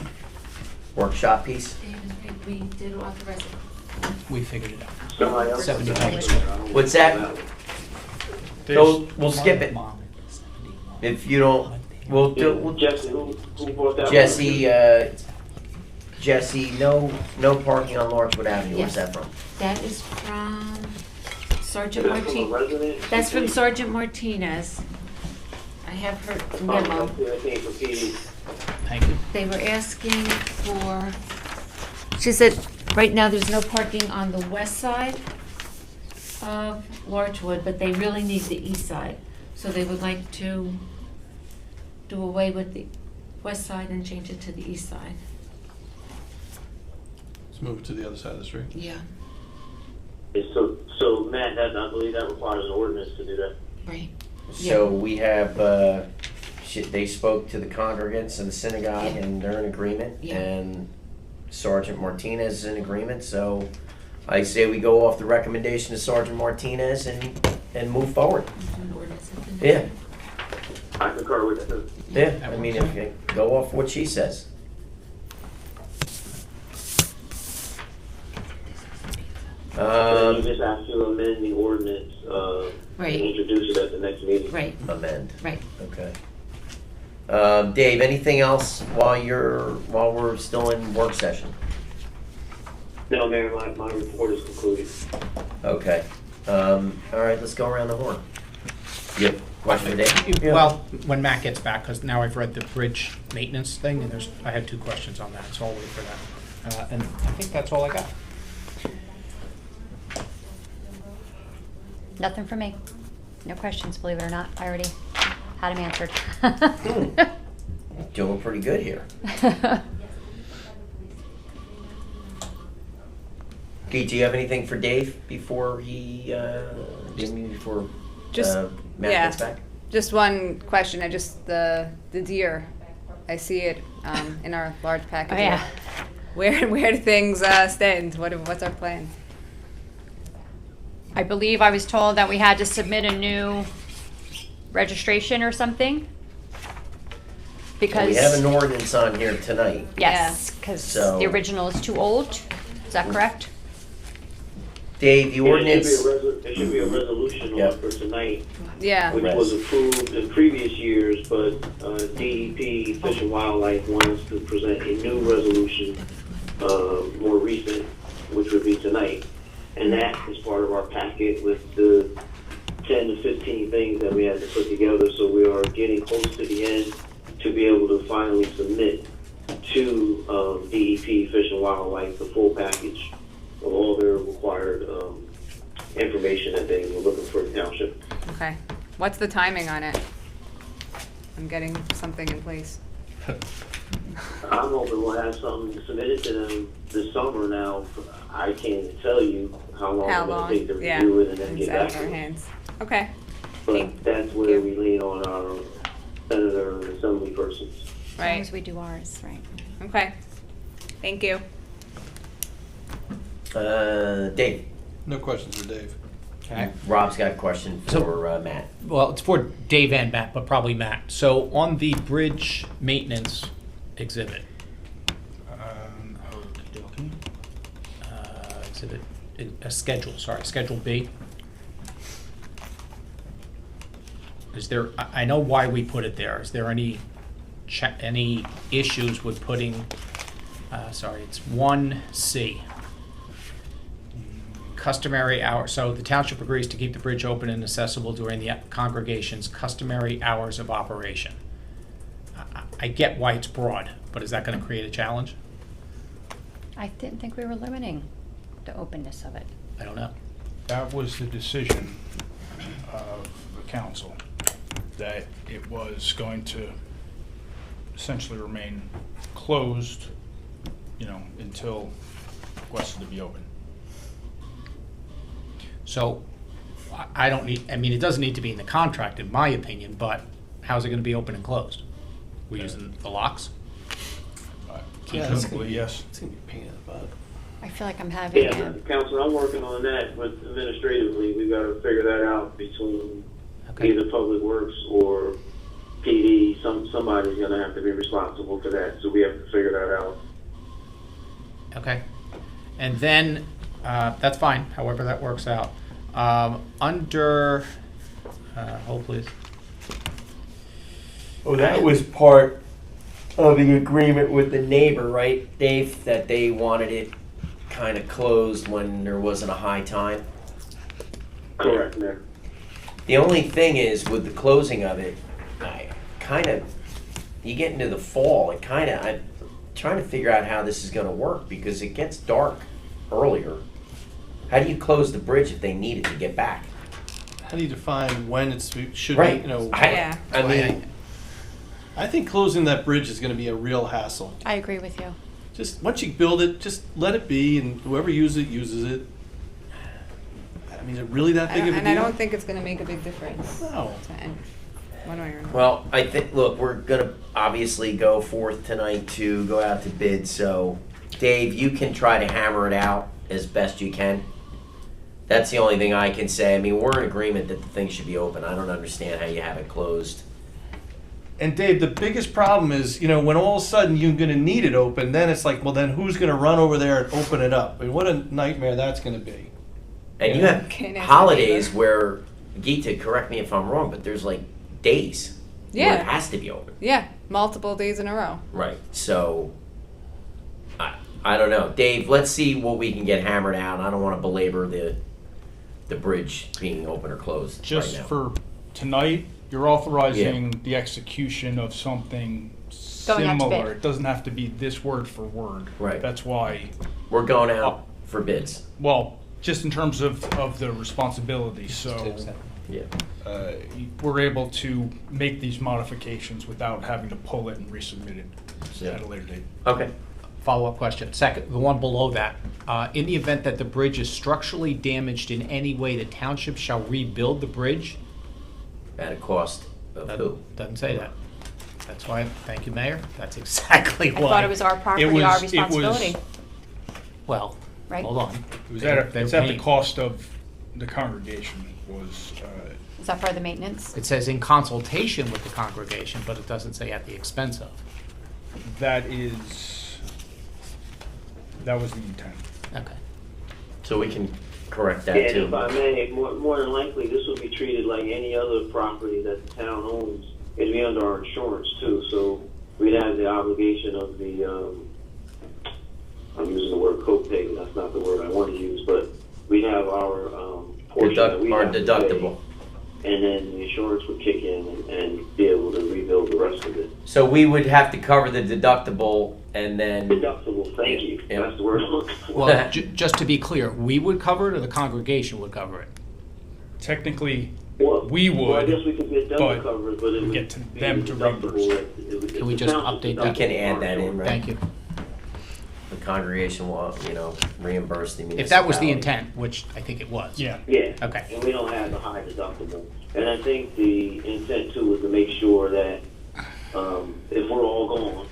workshop piece. David, we did authorize it. We figured it out. Somebody else? 75. What's that? So we'll skip it. Monmouth is 71. If you don't, we'll Jesse, who brought that one? Jesse, no parking on Larchwood Avenue. Where's that from? That is from Sergeant Is that from a Martinez. resident? That's from Sergeant Martinez. I have her memo. That came from PD. Thank you. They were asking for, she said, right now there's no parking on the west side of Larchwood, but they really need the east side. So they would like to do away with the west side and change it to the east side. Let's move it to the other side of the street. Yeah. So Matt, I believe that requires an ordinance to do that. Right. So we have, they spoke to the congregants in the synagogue Yeah. and they're in agreement. Yeah. And Sergeant Martinez is in agreement, so I say we go off the recommendation of Sergeant Martinez and move forward. Yeah, I concur with that. yeah, I mean, if you go off what she says. You just have to amend the ordinance, Right. and introduce it at the next meeting. Right, Amend, right. okay. Dave, anything else while we're still in work session? No, Mayor, my report is concluded. Okay, all right, let's go around the horn. You have a question for Dave? Yeah. Well, when Matt gets back, because now I've read the bridge maintenance thing, and I had 2 questions on that, so I'll wait for that. And I think that's all I got. Nothing for me. No questions, believe it or not. I already had them answered. Doing pretty good here. Okay, do you have anything for Dave before Just- Matt yeah. gets back? Just one question, the deer, I see it, in our large package. Oh, yeah. Where do things, stand? What's our plan? I believe I was told that we had to submit a new registration or something. Because. We have an ordinance on here tonight. Yes, because So- the original is too old. Is that correct? Dave, the ordinance, There should be a resolution Yeah. on for tonight, Yeah, which was approved in previous years, but DEP, Fish and Wildlife, wants to present a new resolution, more recent, which would be tonight. And that is part of our packet with the 10 to 15 things that we had to put together. So we are getting close to the end to be able to finally submit to DEP, Fish and Wildlife, the full package of all their required information that they were looking for the township. okay. What's the timing on it? I'm getting something in place. I'm hoping we'll have something submitted to them this summer now. I can't tell you how long How it's going long? to take to Yeah. review it and then It's get out back of to our them. hands. Okay, But that's where we lean on our senator and assembly persons. As long right, as we do ours, right? okay. Thank you. Dave, No questions for Dave. Okay. Rob's got a question for Matt. Well, it's for Dave and Matt, but probably Matt. So on the bridge maintenance exhibit, Schedule B. Is there, I know why we put it there. Is there any issues with putting, it's 1C. Customary hours, so the township agrees to keep the bridge open and accessible during the congregation's customary hours of operation. I get why it's broad, but is that gonna create a challenge? I didn't think we were limiting the openness of it. I don't know. That was the decision of the council, that it was going to essentially remain closed, until requested to be open. So, I don't need, it doesn't need to be in the contract, in my opinion, but how's it gonna be open and closed? We're using the locks? Presumably, yes. It's gonna be a pain in the butt. I feel like I'm having Yeah, Council, I'm working on that, but administratively, we've got to figure that out between Okay. either Public Works or PD. Somebody's going to have to be responsible for that, so we have to figure that out. Okay. And then, that's fine, however that works out. Under, hold please. Oh, that was part of the agreement with the neighbor, right, Dave? That they wanted it kind of closed when there wasn't a high time? Correct, Mayor. The only thing is, with the closing of it, you get into the fall, I'm trying to figure out how this is gonna work, because it gets dark earlier. How do you close the bridge if they need it to get back? How do you define when should Right. be, Yeah. I mean, I think closing that bridge is gonna be a real hassle. I agree with you. Just, once you build it, just let it be, and whoever uses it. I mean, is it really that big of a deal? And I don't think it's gonna make a big difference. No. One way or another. Well, I think, look, we're gonna obviously go forth tonight to go out to bid, so Dave, you can try to hammer it out as best you can. That's the only thing I can say. I mean, we're in agreement that the thing should be open. I don't understand how you have it closed. And Dave, the biggest problem is, when all of a sudden you're gonna need it open, then it's like, well, then who's gonna run over there and open it up? I mean, what a nightmare that's gonna be. And you have Can't answer holidays either. where, Geeta, correct me if I'm wrong, but there's like days where Yeah. it has to be open. Yeah, multiple days in a row. Right, so, I don't know. Dave, let's see what we can get hammered out. I don't wanna belabor the bridge being open or closed right Just now. for tonight, you're authorizing the execution of something Going out to bid. similar. It doesn't have to be this word for word. Right. That's why, We're going out for bids. well, just in terms of the responsibility, so Yeah. we're able to make these modifications without having to pull it and resubmit it Yeah. at a later date. Okay. Follow-up question. Second, the one below that. In the event that the bridge is structurally damaged in any way, the township shall rebuild the bridge? At a cost of who? Doesn't say that. That's why, thank you, Mayor. That's exactly I why. thought it was our property, was- our it was- responsibility, Well, right? hold on. It was They're at the paying. cost of the congregation was, Is that part of the maintenance? It says in consultation with the congregation, but it doesn't say at the expense of. that was the intent. Okay. So we can correct that And too. if I may, more than likely, this will be treated like any other property that the town owns. It'd be under our insurance too, so we'd have the obligation of the, I'm using the word copay, that's not the word I want to use, but we'd have our, portion that we Our have to pay. deductible. And then the insurance would kick in and be able to rebuild the rest of it. So we would have to cover the deductible and then, Deductible, thank you, Yeah. that's the word I'm looking for. Well, just to be clear, we would cover it or the congregation would cover it? Technically, Well, we well, I would, guess we could get them but to cover it, but it we would get to be them to deductible. reimburse. Can we just update that? we can add that in, right? Thank you. The congregation will, reimburse the municipality. If that was the intent, which I think it was. yeah. Yeah. Okay. And we don't have the high deductible. And I think the intent too is to make sure that, if we're all gone,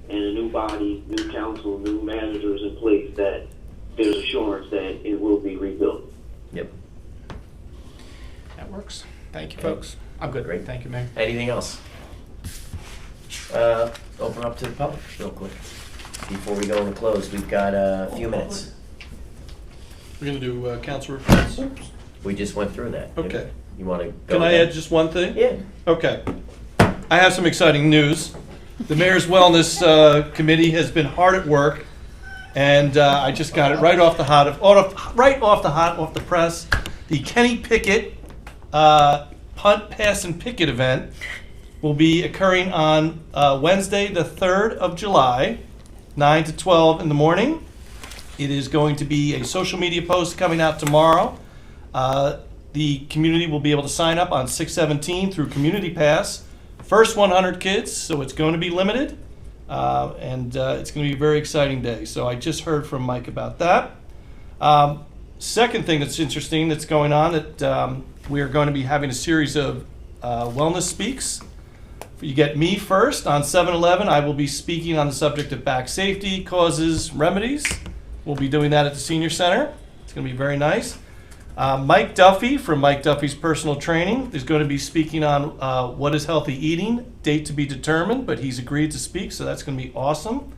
and a new body, new council, new managers in place, that there's assurance that it will be rebuilt. Yep. That works. Thank you, Okay. folks. I'm good. Great. Thank you, Mayor. Anything else? Open up to the public real quick. Before we go into close, we've got a few minutes. We're gonna do council reports. We just went through that. Okay. You want to go? Can I ahead? add just one thing? Yeah. Okay. I have some exciting news. The Mayor's Wellness Committee has been hard at work, and I just got it right off the press. The Kenny Pickett Punt, Pass, and Picket event will be occurring on Wednesday, the 3rd of July, 9 to 12 in the morning. It is going to be a social media post coming out tomorrow. The community will be able to sign up on 6/17 through Community Pass. First 100 kids, so it's going to be limited, and it's going to be a very exciting day. So I just heard from Mike about that. Second thing that's interesting that's going on, that we are going to be having a series of wellness speaks. You get me first on 7/11. I will be speaking on the subject of back safety, causes, remedies. We'll be doing that at the Senior Center. It's going to be very nice. Mike Duffy from Mike Duffy's Personal Training is going to be speaking on what is healthy eating, date to be determined, but he's agreed to speak, so that's going to be awesome.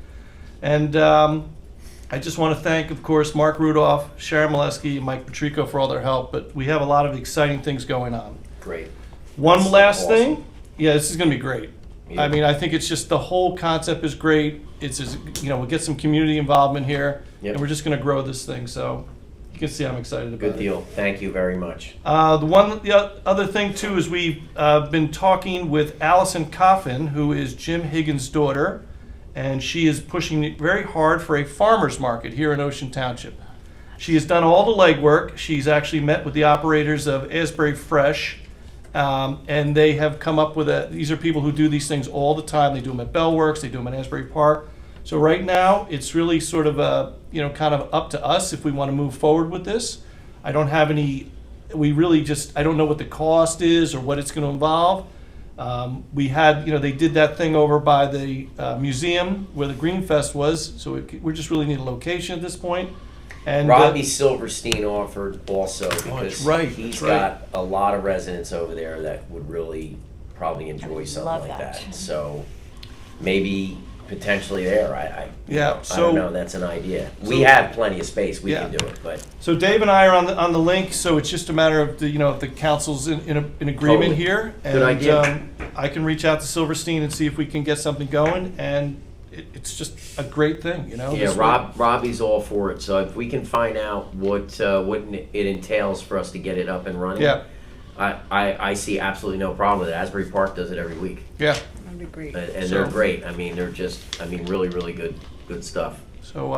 And I just want to thank, of course, Mark Rudolph, Sharon Molesky, and Mike Patrico for all their help, but we have a lot of exciting things going on. Great. One That's last awesome. thing. Yeah, this is going to be great. Yeah. I mean, I think it's just the whole concept is great. It's just, we'll get some community involvement here, Yep. and we're just going to grow this thing. So you can see I'm excited about it. Good deal. Thank you very much. The other thing too is we've been talking with Allison Coffin, who is Jim Higgins' daughter, and she is pushing it very hard for a farmers market here in Ocean Township. She has done all the legwork. She's actually met with the operators of Asbury Fresh And they have come up with these are people who do these things all the time. They do them at Bellworks, they do them at Asbury Park. So right now, it's really sort of kind of up to us if we want to move forward with this. I don't have any, I don't know what the cost is or what it's going to involve. We had, they did that thing over by the museum where the Green Fest was, so we just really need a location at this point. And Robbie Silverstein offered also because right, he's that's right. got a lot of residents over there that would really probably enjoy something love like that. that. So maybe potentially there. Yeah, I so don't know. That's an idea. We have plenty of space. We can do it, but so Dave and I are on the link. So it's just a matter of if the council's in agreement Totally. here. And, Good idea. I can reach out to Silverstein and see if we can get something going, and it's just a great thing, yeah, This Robbie's all for it. So if we can find out what it entails for us to get it up and running, Yeah. I see absolutely no problem with it. Asbury Park does it every week. Yeah. That'd be great. And they're great. I mean, they're just, really, really good stuff. So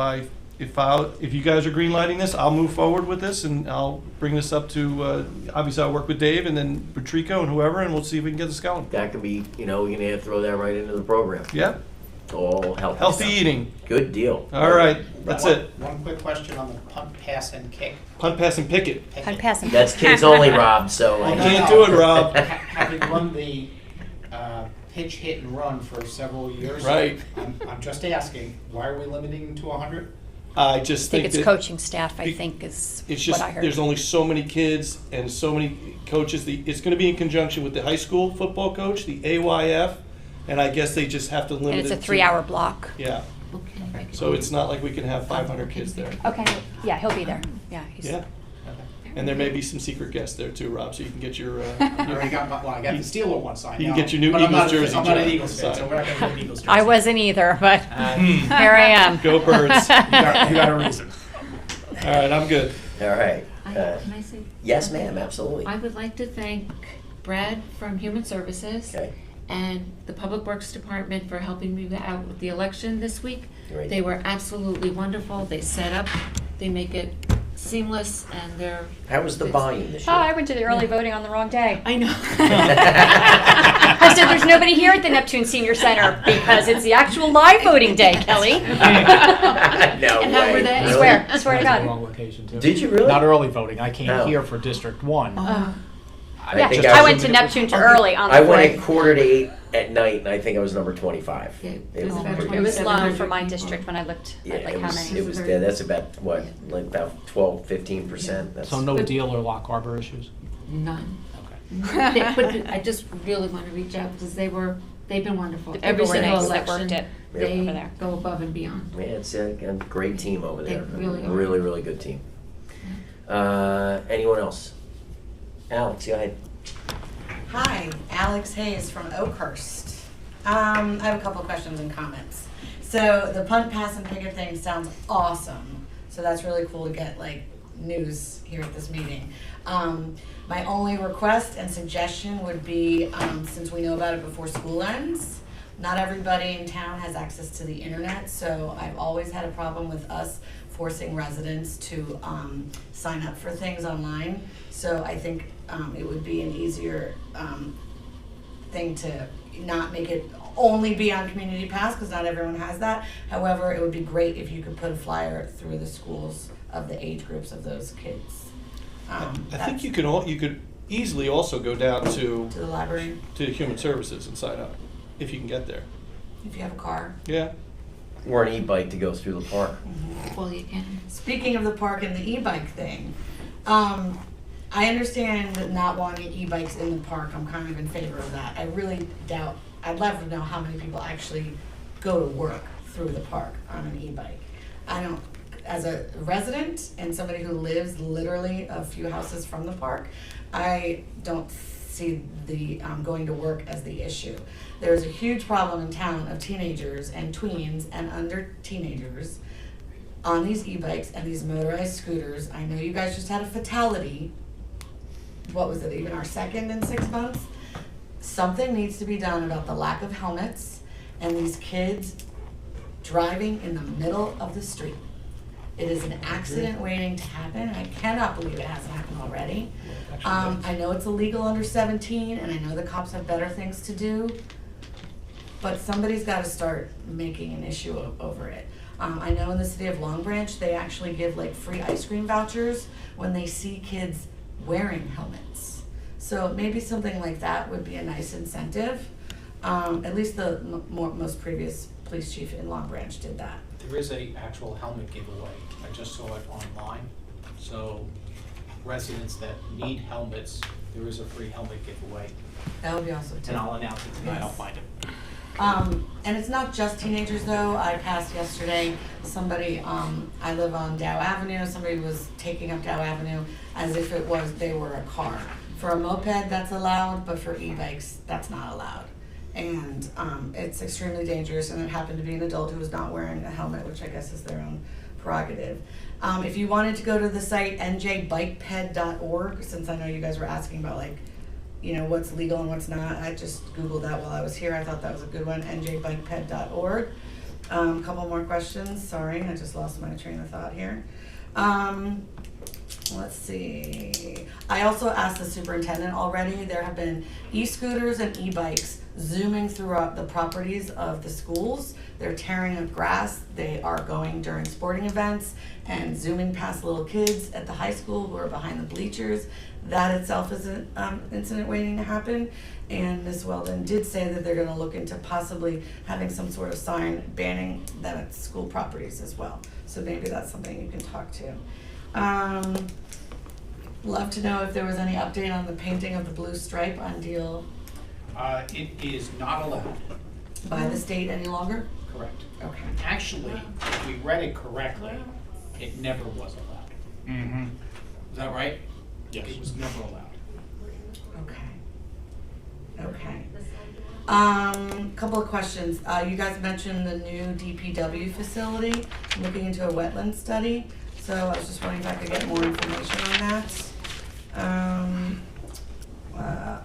if you guys are green lighting this, I'll move forward with this, and I'll bring this up to obviously I'll work with Dave and then Patrico and whoever, and we'll see if we can get this going. That could be, we're gonna have to throw that right into the program. Yeah. All healthy. Healthy stuff. eating. Good deal. All right, that's it. One quick question on the punt, pass, and kick. Punt, pass, and picket. Punt, pass, and That's kids only, Rob. So I can't do it, Rob. Having run the pitch, hit, and run for several years. Right. I'm just asking, why are we limiting to 100? I just I think think it's that coaching staff, I be- think, is it's what just I heard. there's only so many kids and so many coaches. It's going to be in conjunction with the high school football coach, the AYF, and I guess they just have to limit And it's a it to- 3-hour block. Yeah. Okay. So it's not like we can have 500 kids there. Okay, yeah, he'll be there. Yeah, he's. Yeah. And there may be some secret guests there too, Rob, so you can get your. I already got I got the Steeler one signed. You can now, get your new but I'm Eagles not- jersey I'm not an signed. Eagles fan, so we're not going to get an Eagles jersey. I wasn't either, but here I am. Go Birds. You got a reason. All right, I'm good. all right. Can I say? Yes, ma'am. Absolutely. I would like to thank Brad from Human Services Okay. and the Public Works Department for helping me out with the election this week. Great. They were absolutely wonderful. They set up, they make it seamless, and they're. How was the volume this Oh, year? I went to the early voting on the wrong day. I know. I said, there's nobody here at the Neptune Senior Center because it's the actual live voting day, Kelly. No And how way. were they? I swear to The God. wrong location too. Did you really? Not early voting. I came No. here for District 1. Yeah, think I was went to Neptune to early on the I went flight. at 7:45 at night, and I think I was number 25. Yeah, It was about pretty- It was low 2,700 for my people. district when I looked Yeah, at like it how was. many. It was dead. That's about what, like about 12-15%. That's So no deal or Lock Harbor issues? None. Okay. But I just really want to reach out because they've been wonderful. The Every people were single nice that election, worked it over they there. go above and beyond. Yeah, it's a great team over They there. really are. Really, really good team. Anyone else? Alex, go ahead. Hi, Alex Hayes from Oakhurst. I have a couple questions and comments. So the punt, pass, and picket thing sounds awesome. So that's really cool to get like news here at this meeting. My only request and suggestion would be, since we know about it before school ends, not everybody in town has access to the internet, so I've always had a problem with us forcing residents to sign up for things online. So I think it would be an easier thing to not make it only be on Community Pass, because not everyone has that. However, it would be great if you could put a flyer through the schools of the age groups of those kids. I think you could easily also go down to the library, to Human Services and sign up if you can get there. if you have a car. Yeah. Or an e-bike to go through the park. Well, you can. Speaking of the park and the e-bike thing, I understand not wanting e-bikes in the park. I'm kind of in favor of that. I really doubt, I'd love to know how many people actually go to work through the park on an e-bike. I don't, as a resident and somebody who lives literally a few houses from the park, I don't see the going to work as the issue. There's a huge problem in town of teenagers and tweens and under teenagers on these e-bikes and these motorized scooters. I know you guys just had a fatality. What was it, even our second in 6 months? Something needs to be done about the lack of helmets and these kids driving in the middle of the street. It is an accident waiting to happen. I cannot believe it hasn't happened already. I know it's illegal under 17, and I know the cops have better things to do, but somebody's got to start making an issue over it. I know in the city of Long Branch, they actually give like free ice cream vouchers when they see kids wearing helmets. So maybe something like that would be a nice incentive. At least the most previous police chief in Long Branch did that. There is a actual helmet giveaway. I just saw it online. So residents that need helmets, there is a free helmet giveaway. That would be awesome too. And I'll announce it tonight, I'll Yes. find it. And it's not just teenagers though. I passed yesterday, somebody, I live on Dow Avenue, somebody was taking up Dow Avenue as if they were a car. For a moped, that's allowed, but for e-bikes, that's not allowed. And it's extremely dangerous, and it happened to be an adult who was not wearing a helmet, which I guess is their own prerogative. If you wanted to go to the site njbikeped.org, since I know you guys were asking about like, you know, what's legal and what's not, I just Googled that while I was here. I thought that was a good one, njbikeped.org. A couple more questions. Sorry, I just lost my train of thought here. Let's see. I also asked the superintendent already. There have been e-scooters and e-bikes zooming throughout the properties of the schools. They're tearing up grass. They are going during sporting events and zooming past little kids at the high school who are behind the bleachers. That itself is an incident waiting to happen. And Ms. Weldon did say that they're going to look into possibly having some sort of sign banning them at school properties as well. So maybe that's something you can talk to. Love to know if there was any update on the painting of the blue stripe on Deal It is not allowed. by the state any longer? Correct. Okay. Actually, if we read it correctly, it never was allowed. Mm-hmm. Is that right? Yes. It was never allowed. Okay. Couple of questions. You guys mentioned the new DPW facility, looking into a wetland study. So I was just wondering if I could get more information on that.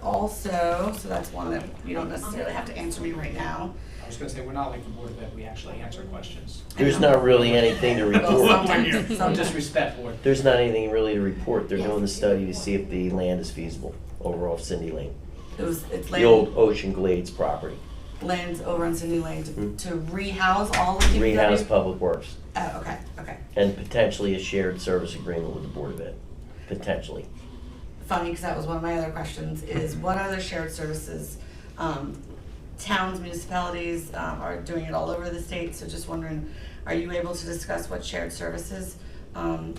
Also, so that's one that you don't necessarily have to answer me right now. I was gonna say, we're not like the Board of Ed, we actually answer questions. There's not really anything to Well, report. sometimes. No disrespect, Board. There's not anything really to report. They're doing the study to see if the land is feasible over off Cindy Lane. It's The old Ocean Glades property. lands over on Cindy Lane to rehouse all of DPW? Rehouse Public Works. Oh, okay. And potentially a shared service agreement with the Board of Ed. Potentially. Funny, because that was one of my other questions, is what other shared services, towns, municipalities, are doing it all over the state, so just wondering, are you able to discuss what shared services?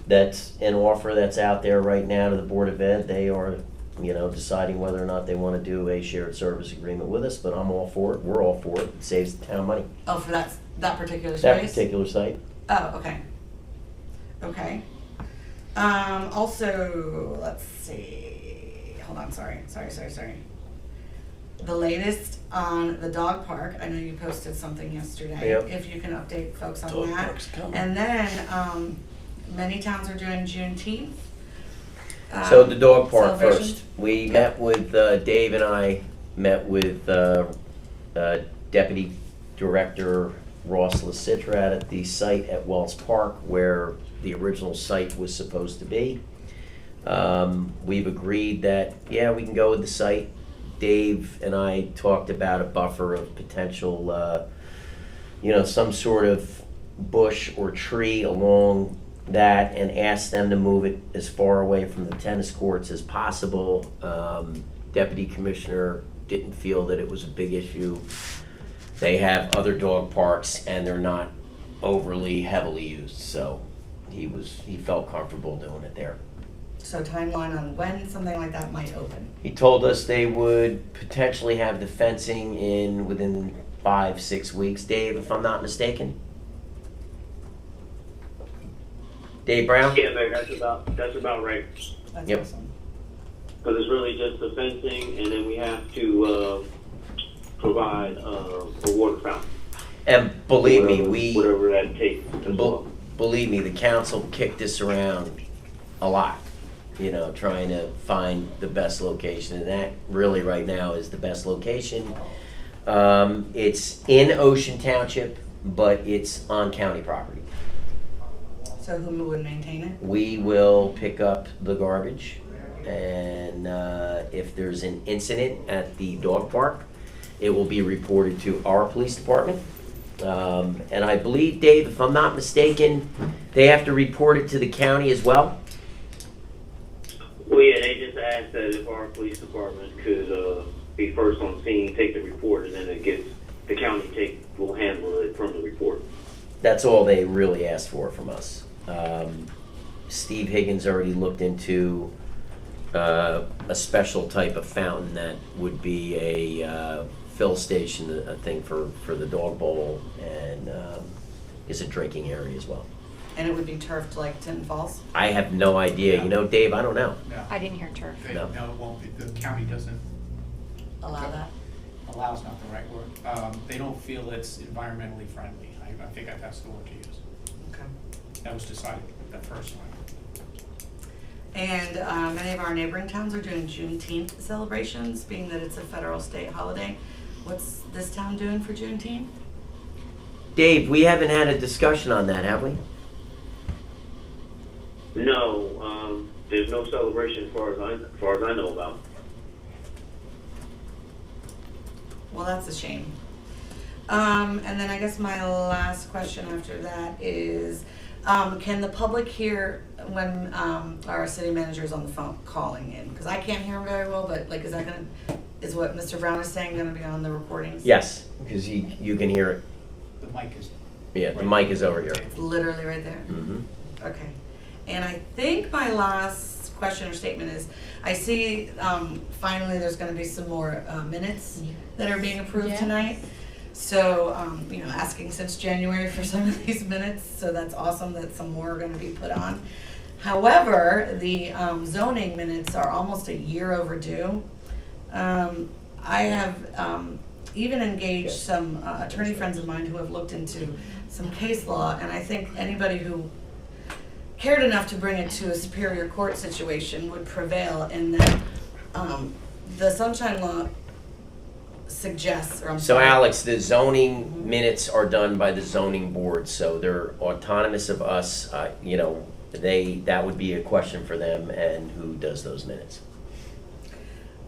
That's an offer that's out there right now to the Board of Ed. They are, deciding whether or not they want to do a shared service agreement with us, but I'm all for it. We're all for it. It saves the town money. Oh, for that particular That space? particular site. Oh, okay. Okay. Also, let's see, hold on, sorry. The latest on the dog park, I know you posted something yesterday. Yep. If you can update folks on Dog that. park's coming. And then, many towns are doing Juneteenth. So the dog park celebration. first. We met with, Dave and I met with Deputy Director Ross LaCitra at the site at Wells Park where the original site was supposed to be. We've agreed that, we can go with the site. Dave and I talked about a buffer of potential, some sort of bush or tree along that and asked them to move it as far away from the tennis courts as possible. Deputy Commissioner didn't feel that it was a big issue. They have other dog parks and they're not overly heavily used, so he felt comfortable doing it there. So timeline on when something like that might open. He told us they would potentially have the fencing in within 5-6 weeks. Dave, if I'm not mistaken? Dave Brown? Yeah, Mayor, that's about right. That's Yep. awesome. Because it's really just the fencing, and then we have to provide a water fountain. And believe me, Whatever that takes. believe me, the council kicked this around a lot, trying to find the best location. And that really right now is the best location. It's in Ocean Township, but it's on county property. So who would maintain it? We will pick up the garbage, and if there's an incident at the dog park, it will be reported to our police department. And I believe, Dave, if I'm not mistaken, they have to report it to the county as well? Well, yeah, they just asked that if our police department could be first on scene, take the report, and then the county will handle it from the report. That's all they really asked for from us. Steve Higgins already looked into a special type of fountain that would be a fill station, I think, for the dog bowl, and is a drinking area as well. And it would be turfed like Tin Falls? I have no idea. You know, Dave, I don't know. No. I didn't hear turf. No, No. it won't be. The county doesn't, Allow that? allow's not the right word. They don't feel it's environmentally friendly. I think that's the word to use. Okay. That was decided the first time. And many of our neighboring towns are doing Juneteenth celebrations, being that it's a federal state holiday. What's this town doing for Juneteenth? Dave, we haven't had a discussion on that, have we? No, there's no celebration as far as I know about. Well, that's a shame. And then I guess my last question after that is, can the public hear when our city manager is on the phone calling in? Because I can't hear him very well, but like, is what Mr. Brown is saying gonna be on the recordings? Yes, because you can hear it. The mic is. Yeah, the mic is over here. It's literally right there? Mm-hmm. Okay. And I think my last question or statement is, I see finally there's gonna be some more minutes that are being approved tonight. So, asking since January for some of these minutes, so that's awesome that some more are gonna be put on. However, the zoning minutes are almost a year overdue. I have even engaged some attorney friends of mine who have looked into some case law, and I think anybody who cared enough to bring it to a superior court situation would prevail in that the sunshine law suggests, or I'm So sorry. Alex, the zoning minutes are done by the zoning board, so they're autonomous of us. That would be a question for them, and who does those minutes.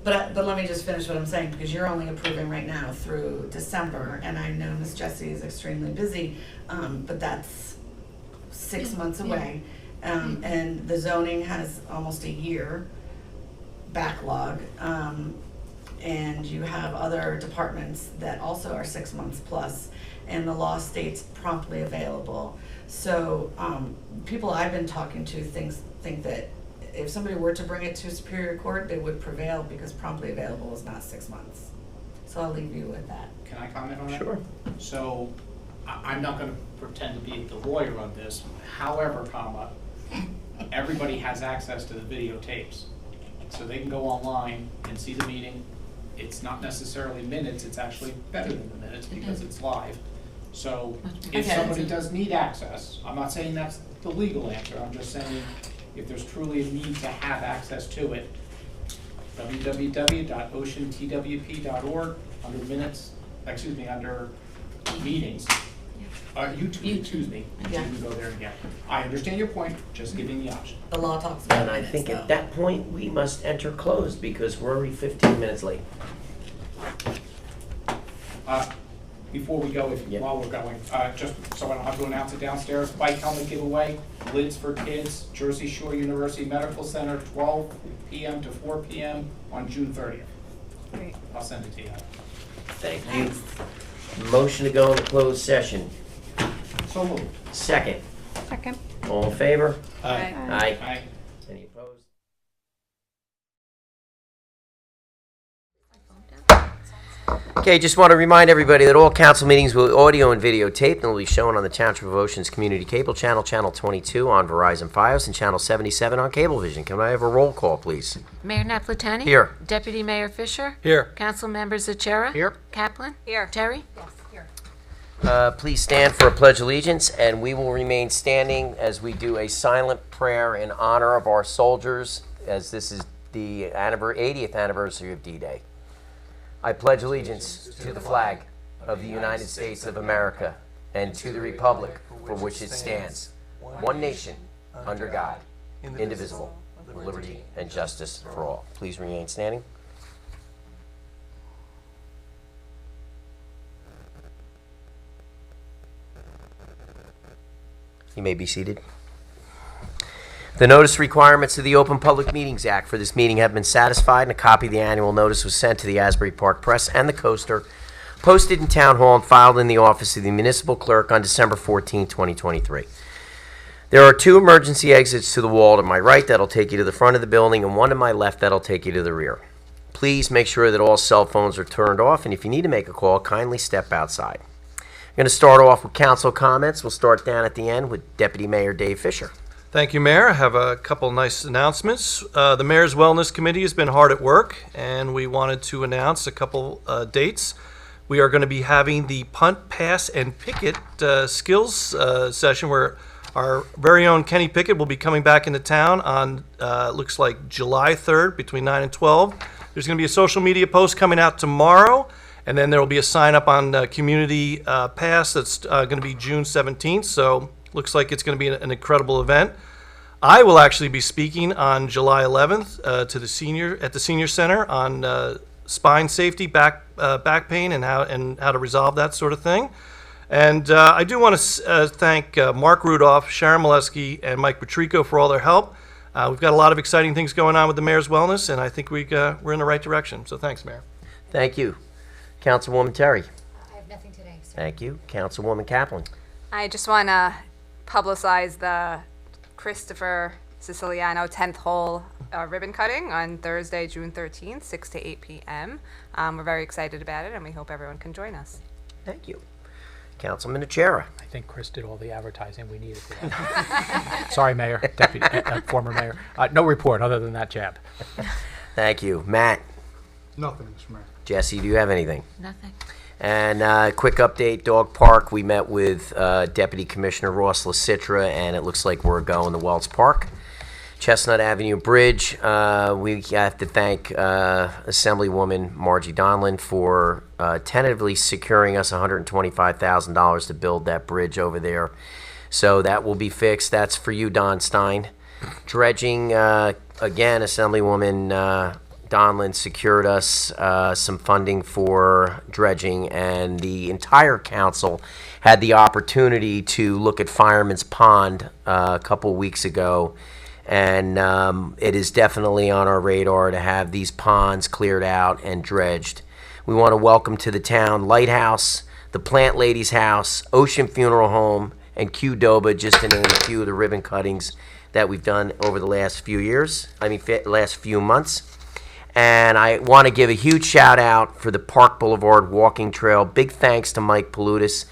But let me just finish what I'm saying, because you're only approving right now through December, and I know Miss Jessie is extremely busy, but that's 6 months away. And the zoning has almost a year backlog. And you have other departments that also are 6 months plus, and the law states promptly available. So people I've been talking to think that if somebody were to bring it to Superior Court, they would prevail because promptly available is not 6 months. So I'll leave you with that. Can I comment on that? Sure. So, I'm not gonna pretend to be the lawyer on this. However, everybody has access to the videotapes. So they can go online and see the meeting. It's not necessarily minutes, it's actually better than the minutes because it's live. So if Okay. somebody does need access, I'm not saying that's the legal answer, I'm just saying if there's truly a need to have access to it, www.oceantwp.org, under minutes, under meetings. YouTube, excuse me, you Yeah. can go there again. I understand your point, just giving the option. The law talks about And I minutes, think though. at that point, we must enter closed because we're already 15 minutes late. Before we go, Yeah. while we're going, just so I don't have to announce it downstairs, bike helmet giveaway, lids for kids, Jersey Shore University Medical Center, 12 p.m. to 4 p.m. on June 30th. Great. I'll send it to you. Thank you. Motion to go into closed session. So moved. Second. Second. All in favor? Aye. Aye. Aye. Any opposed? Okay, just want to remind everybody that all council meetings will be audio and video taped and will be shown on the Township of Ocean's Community Cable Channel, Channel 22 on Verizon Fios, and Channel 77 on Cablevision. Can I have a roll call, please? Mayor Napolitani? Here. Deputy Mayor Fisher? Here. Council members Achara? Here. Kaplan? Here. Terry? Please stand for a pledge of allegiance, and we will remain standing as we do a silent prayer in honor of our soldiers, as this is the 80th anniversary of D-Day. I pledge allegiance to the flag of the United States of America and to the republic for which it stands, one nation, under God, indivisible, with liberty and justice for all. Please remain standing. You may be seated. The notice requirements of the Open Public Meetings Act for this meeting have been satisfied, and a copy of the annual notice was sent to the Asbury Park Press and the Coaster, posted in Town Hall and filed in the office of the municipal clerk on December 14, 2023. There are 2 emergency exits to the wall to my right that'll take you to the front of the building, and one to my left that'll take you to the rear. Please make sure that all cell phones are turned off, and if you need to make a call, kindly step outside. I'm going to start off with council comments. We'll start down at the end with Deputy Mayor Dave Fisher. Thank you, Mayor. I have a couple nice announcements. The Mayor's Wellness Committee has been hard at work, and we wanted to announce a couple dates. We are going to be having the Punt, Pass, and Picket skills session where our very own Kenny Pickett will be coming back into town on, looks like July 3rd between 9 and 12. There's going to be a social media post coming out tomorrow, and then there will be a sign up on Community Pass that's going to be June 17th. So looks like it's going to be an incredible event. I will actually be speaking on July 11th at the Senior Center on spine safety, back pain, and how to resolve that sort of thing. And I do want to thank Mark Rudolph, Sharon Molesky, and Mike Patrico for all their help. We've got a lot of exciting things going on with the Mayor's Wellness, and I think we're in the right direction. So thanks, Mayor. Thank you. Councilwoman Terry. I have nothing today, sir. Thank you. Councilwoman Kaplan. I just want to publicize the Christopher Siciliano 10th hole ribbon cutting on Thursday, June 13th, 6 to 8 p.m. We're very excited about it, and we hope everyone can join us. Thank you. Councilman Achara. I think Chris did all the advertising we needed for that. Sorry, Mayor, Deputy, former Mayor. No report other than that jab. Thank you. Matt. Nothing, Mr. Mayor. Jesse, do you have anything? Nothing. And quick update, Dog Park. We met with Deputy Commissioner Ross LaCitra, and it looks like we're going to Wells Park. Chestnut Avenue Bridge, we have to thank Assemblywoman Margie Donlin for tentatively securing us $125,000 to build that bridge over there. So that will be fixed. That's for you, Don Stein. Dredging, again, Assemblywoman Donlin secured us some funding for dredging, and the entire council had the opportunity to look at Fireman's Pond a couple weeks ago. And it is definitely on our radar to have these ponds cleared out and dredged. We want to welcome to the town Lighthouse, the Plant Lady's House, Ocean Funeral Home, and Qdoba, just to name a few of the ribbon cuttings that we've done over the last few last few months. And I want to give a huge shout out for the Park Boulevard Walking Trail. Big thanks to Mike Palutis,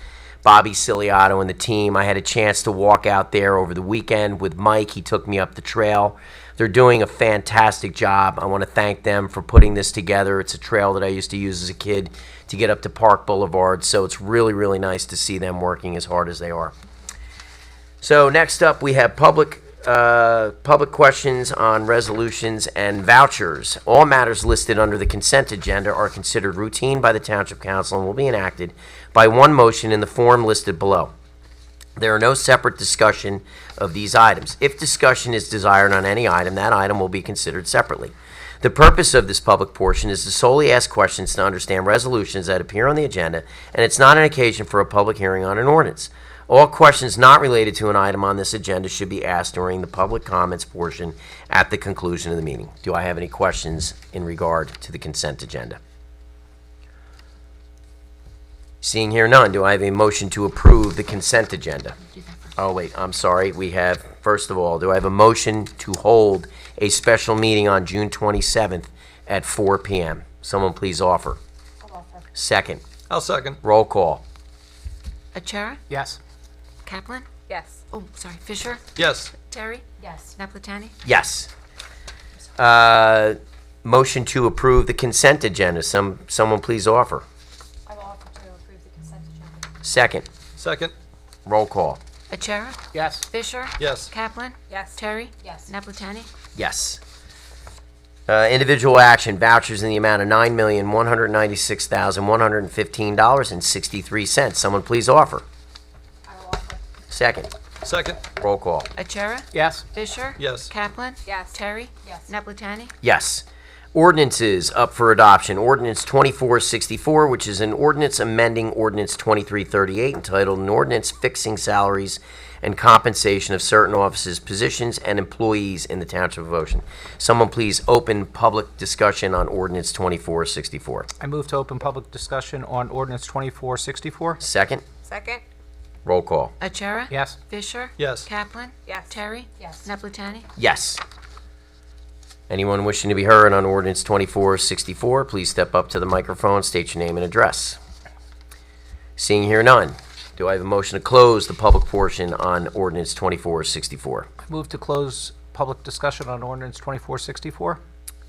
Bobby Ciliato, and the team. I had a chance to walk out there over the weekend with Mike. He took me up the trail. They're doing a fantastic job. I want to thank them for putting this together. It's a trail that I used to use as a kid to get up to Park Boulevard, so it's really, really nice to see them working as hard as they are. So next up, we have public questions on resolutions and vouchers. All matters listed under the consent agenda are considered routine by the Township Council and will be enacted by one motion in the form listed below. There are no separate discussion of these items. If discussion is desired on any item, that item will be considered separately. The purpose of this public portion is to solely ask questions to understand resolutions that appear on the agenda, and it's not an occasion for a public hearing on an ordinance. All questions not related to an item on this agenda should be asked during the public comments portion at the conclusion of the meeting. Do I have any questions in regard to the consent agenda? Seeing here none, do I have a motion to approve the consent agenda? Oh, wait, I'm sorry. We have, first of all, do I have a motion to hold a special meeting on June 27th at 4 p.m.? Someone please offer. I'll offer. Second. I'll second. Roll call. Achara? Yes. Kaplan? Yes. Oh, sorry. Fisher? Yes. Terry? Yes. Naplatani? Yes. Motion to approve the consent agenda. Someone please offer. I will offer to approve the consent agenda. Second. Second. Roll call. Achara? Yes. Fisher? Yes. Kaplan? Yes. Terry? Yes. Naplatani? Yes. Individual action vouchers in the amount of $9,196,115.63. Someone please offer. I will offer. Second. Second. Roll call. Achara? Yes. Fisher? Yes. Kaplan? Yes. Terry? Yes. Naplatani? Yes. Ordinances up for adoption. Ordinance 2464, which is an ordinance amending Ordinance 2338 entitled an ordinance fixing salaries and compensation of certain offices, positions, and employees in the Township of Ocean. Someone please open public discussion on Ordinance 2464. I move to open public discussion on ordinance 2464. Second. Second. Roll call. Achara? Yes. Fisher? Yes. Kaplan? Yes. Terry? Yes. Naplatani? Yes. Anyone wishing to be heard on Ordinance 2464, please step up to the microphone, state your name and address. Seeing here none, do I have a motion to close the public portion on Ordinance 2464? I move to close public discussion on ordinance 2464.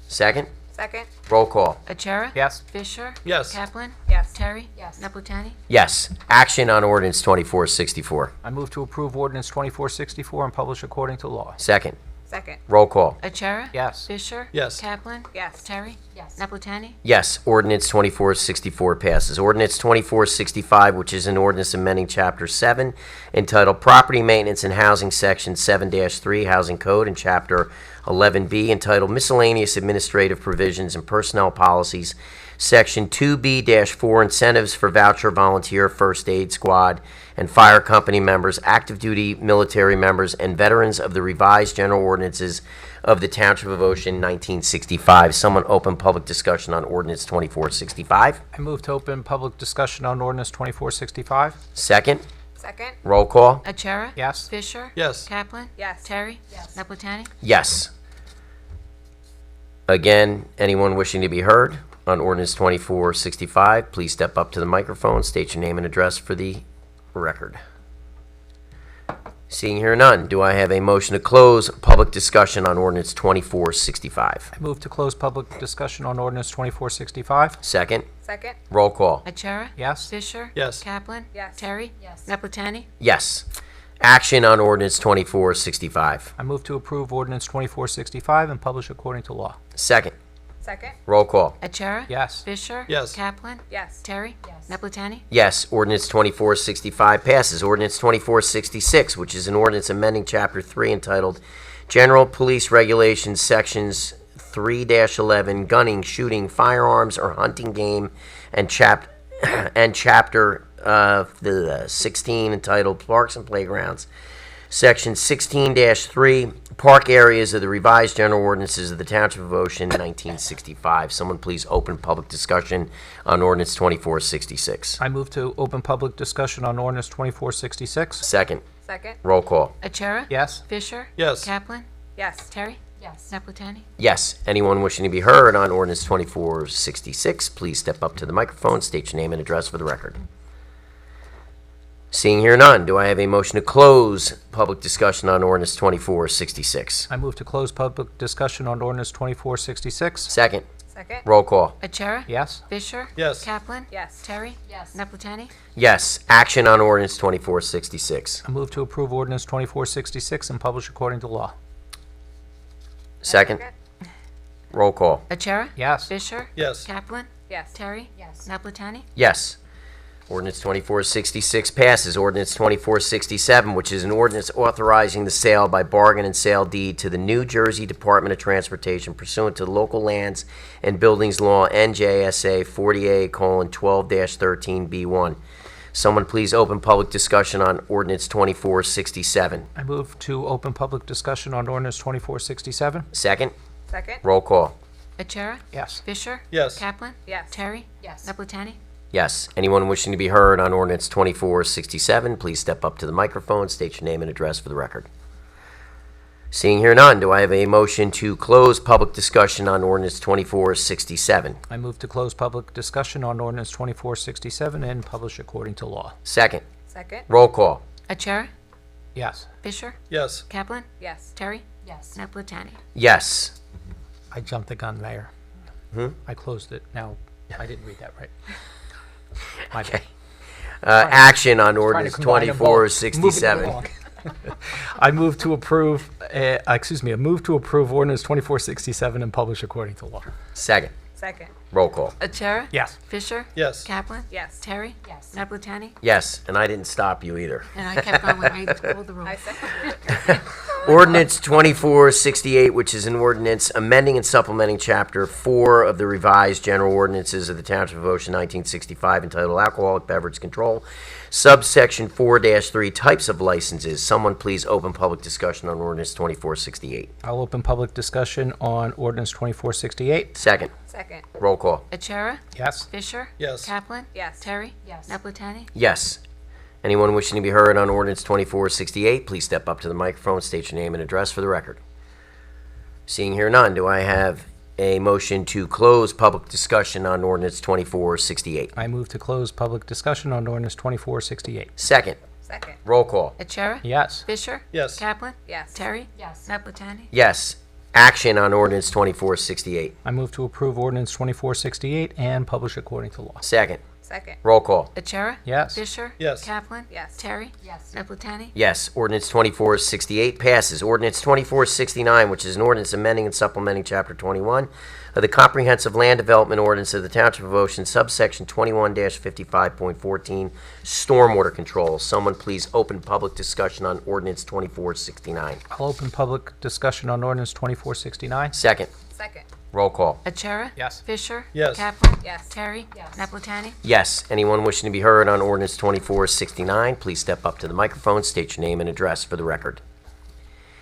Second. Second. Roll call. Achara? Yes. Fisher? Yes. Kaplan? Yes. Terry? Yes. Naplatani? Yes. Action on Ordinance 2464. I move to approve ordinance 2464 and publish according to law. Second. Second. Roll call. Achara? Yes. Fisher? Yes. Kaplan? Yes. Terry? Yes. Naplatani? Yes. Ordinance 2464 passes. Ordinance 2465, which is an ordinance amending Chapter 7, entitled Property Maintenance and Housing, Section 7-3, Housing Code, and Chapter 11B, entitled Miscellaneous Administrative Provisions and Personnel Policies, Section 2B-4, Incentives for Voucher Volunteer First Aid Squad and Fire Company members, active duty military members, and veterans of the revised general ordinances of the Township of Ocean 1965. Someone open public discussion on Ordinance 2465. I move to open public discussion on ordinance 2465. Second. Second. Roll call. Achara? Yes. Fisher? Yes. Kaplan? Yes. Terry? Yes. Naplatani? Yes. Again, anyone wishing to be heard on Ordinance 2465, please step up to the microphone, state your name and address for the record. Seeing here none, do I have a motion to close public discussion on Ordinance 2465? I move to close public discussion on ordinance 2465. Second. Second. Roll call. Achara? Yes. Fisher? Yes. Kaplan? Yes. Terry? Yes. Naplatani? Yes. Action on Ordinance 2465. I move to approve ordinance 2465 and publish according to law. Second. Second. Roll call. Achara? Yes. Fisher? Yes. Kaplan? Yes. Terry? Yes. Naplatani? Yes, Ordinance 2465 passes. Ordinance 2466, which is an ordinance amending Chapter 3 entitled General Police Regulations, Sections 3-11, Gunning, Shooting, Firearms, or Hunting Game, and Chapter 16 entitled Parks and Playgrounds. Section 16-3, Park Areas of the Revised General Ordinances of the Township of Ocean, 1965. Someone please open public discussion on Ordinance 2466. I move to open public discussion on ordinance 2466. Second. Second. Roll call. Achara? Yes. Fisher? Yes. Kaplan? Yes. Terry? Yes. Naplatani? Yes. Anyone wishing to be heard on Ordinance 2466, please step up to the microphone, state your name and address for the record. Seeing here none, do I have a motion to close public discussion on Ordinance 2466? I move to close public discussion on ordinance 2466. Second. Second. Roll call. Achara? Yes. Fisher? Yes. Kaplan? Yes. Terry? Yes. Naplatani? Yes. Action on Ordinance 2466. I move to approve ordinance 2466 and publish according to law. Second. Roll call. Achara? Yes. Fisher? Yes. Kaplan? Yes. Terry? Yes. Naplatani? Yes. Ordinance 2466 passes. Ordinance 2467, which is an ordinance authorizing the sale by bargain and sale deed to the New Jersey Department of Transportation pursuant to Local Lands and Buildings Law NJSA 40A:12-13B1. Someone please open public discussion on Ordinance 2467. I move to open public discussion on ordinance 2467. Second. Second. Roll call. Achara? Yes. Fisher? Yes. Kaplan? Yes. Terry? Yes. Naplatani? Yes. Anyone wishing to be heard on Ordinance 2467, please step up to the microphone, state your name and address for the record. Seeing here none, do I have a motion to close public discussion on Ordinance 2467? I move to close public discussion on ordinance 2467 and publish according to law. Second. Second. Roll call. Achara? Yes. Fisher? Yes. Kaplan? Yes. Terry? Yes. Naplatani? Yes. I jumped the gun, Mayor. Hmm? I closed it. Now, I didn't read that right. My Okay. bad. Action on Trying to Ordinance combine them both. Moving 2467. along. I move to approve, I move to approve ordinance 2467 and publish according to law. Second. Second. Roll call. Achara? Yes. Fisher? Yes. Kaplan? Yes. Terry? Yes. Naplatani? Yes, and I didn't stop you either. And I kept going when I called the roll. I seconded it. Ordinance 2468, which is an ordinance amending and supplementing Chapter 4 of the revised general ordinances of the Township of Ocean 1965 entitled Alcoholic Beverage Control, subsection 4-3, types of licenses. Someone please open public discussion on ordinance 2468. I'll open public discussion on ordinance 2468. Second. Second. Roll call. Achara? Yes. Fisher? Yes. Kaplan? Yes. Terry? Yes. Naplatani? Yes. Anyone wishing to be heard on ordinance 2468, please step up to the microphone, state your name and address for the record. Seeing here none, do I have a motion to close public discussion on ordinance 2468? I move to close public discussion on ordinance 2468. Second. Second. Roll call. Achara? Yes. Fisher? Yes. Kaplan? Yes. Terry? Yes. Naplatani? Yes. Action on ordinance 2468. I move to approve ordinance 2468 and publish according to law. Second. Second. Roll call. Achara? Yes. Fisher? Yes. Kaplan? Yes. Terry? Yes. Naplatani? Yes. Ordinance 2468 passes. Ordinance 2469, which is an ordinance amending and supplementing Chapter 21 of the Comprehensive Land Development Ordinance of the Township of Ocean, subsection 21-55.14, Stormwater Control. Someone please open public discussion on ordinance 2469. I'll open public discussion on ordinance 2469. Second. Second. Roll call. Achara? Yes. Fisher? Yes. Kaplan? Yes. Terry? Yes. Naplatani? Yes. Anyone wishing to be heard on ordinance 2469, please step up to the microphone, state your name and address for the record.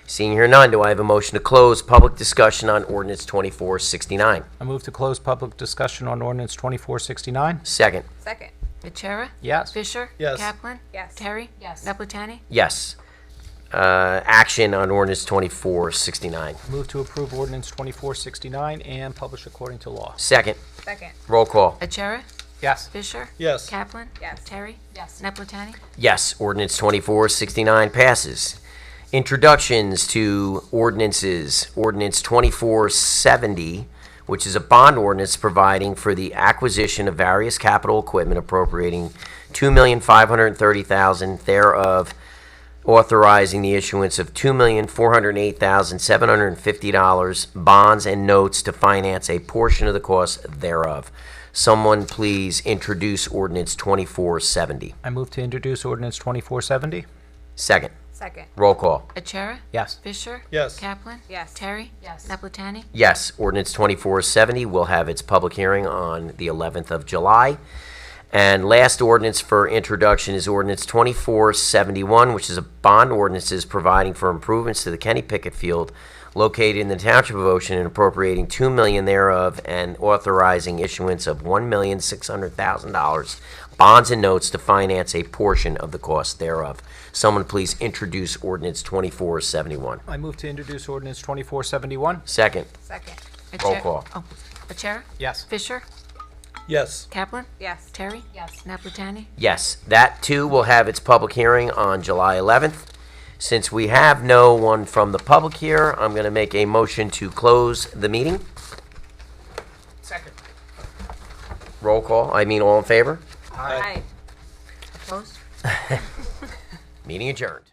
Seeing here none, do I have a motion to close public discussion on ordinance 2469? I move to close public discussion on ordinance 2469. Second. Second. Achara? Yes. Fisher? Yes. Kaplan? Yes. Terry? Yes. Naplatani? Yes. Action on ordinance 2469. Move to approve ordinance 2469 and publish according to law. Second. Second. Roll call. Achara? Yes. Fisher? Yes. Kaplan? Yes. Terry? Yes. Naplatani? Yes. Ordinance 2469 passes. Introductions to ordinances. Ordinance 2470, which is a bond ordinance providing for the acquisition of various capital equipment appropriating $2,530,000 thereof, authorizing the issuance of $2,408,750 bonds and notes to finance a portion of the cost thereof. Someone please introduce ordinance 2470. I move to introduce ordinance 2470. Second. Second. Roll call. Achara? Yes. Fisher? Yes. Kaplan? Yes. Terry? Yes. Naplatani? Yes, ordinance 2470 will have its public hearing on the 11th of July. And last ordinance for introduction is ordinance 2471, which is a bond ordinances providing for improvements to the Kenny Pickett Field located in the Township of Ocean and appropriating $2 million thereof and authorizing issuance of $1,600,000 bonds and notes to finance a portion of the cost thereof. Someone please introduce ordinance 2471. I move to introduce ordinance 2471. Second. Second. Roll call. Achara? Yes. Fisher? Yes. Kaplan? Yes. Terry? Yes. Naplatani? Yes, that too will have its public hearing on July 11th. Since we have no one from the public here, I'm going to make a motion to close the meeting. Second. Roll call. All in favor? Aye. Opposed? Meeting adjourned.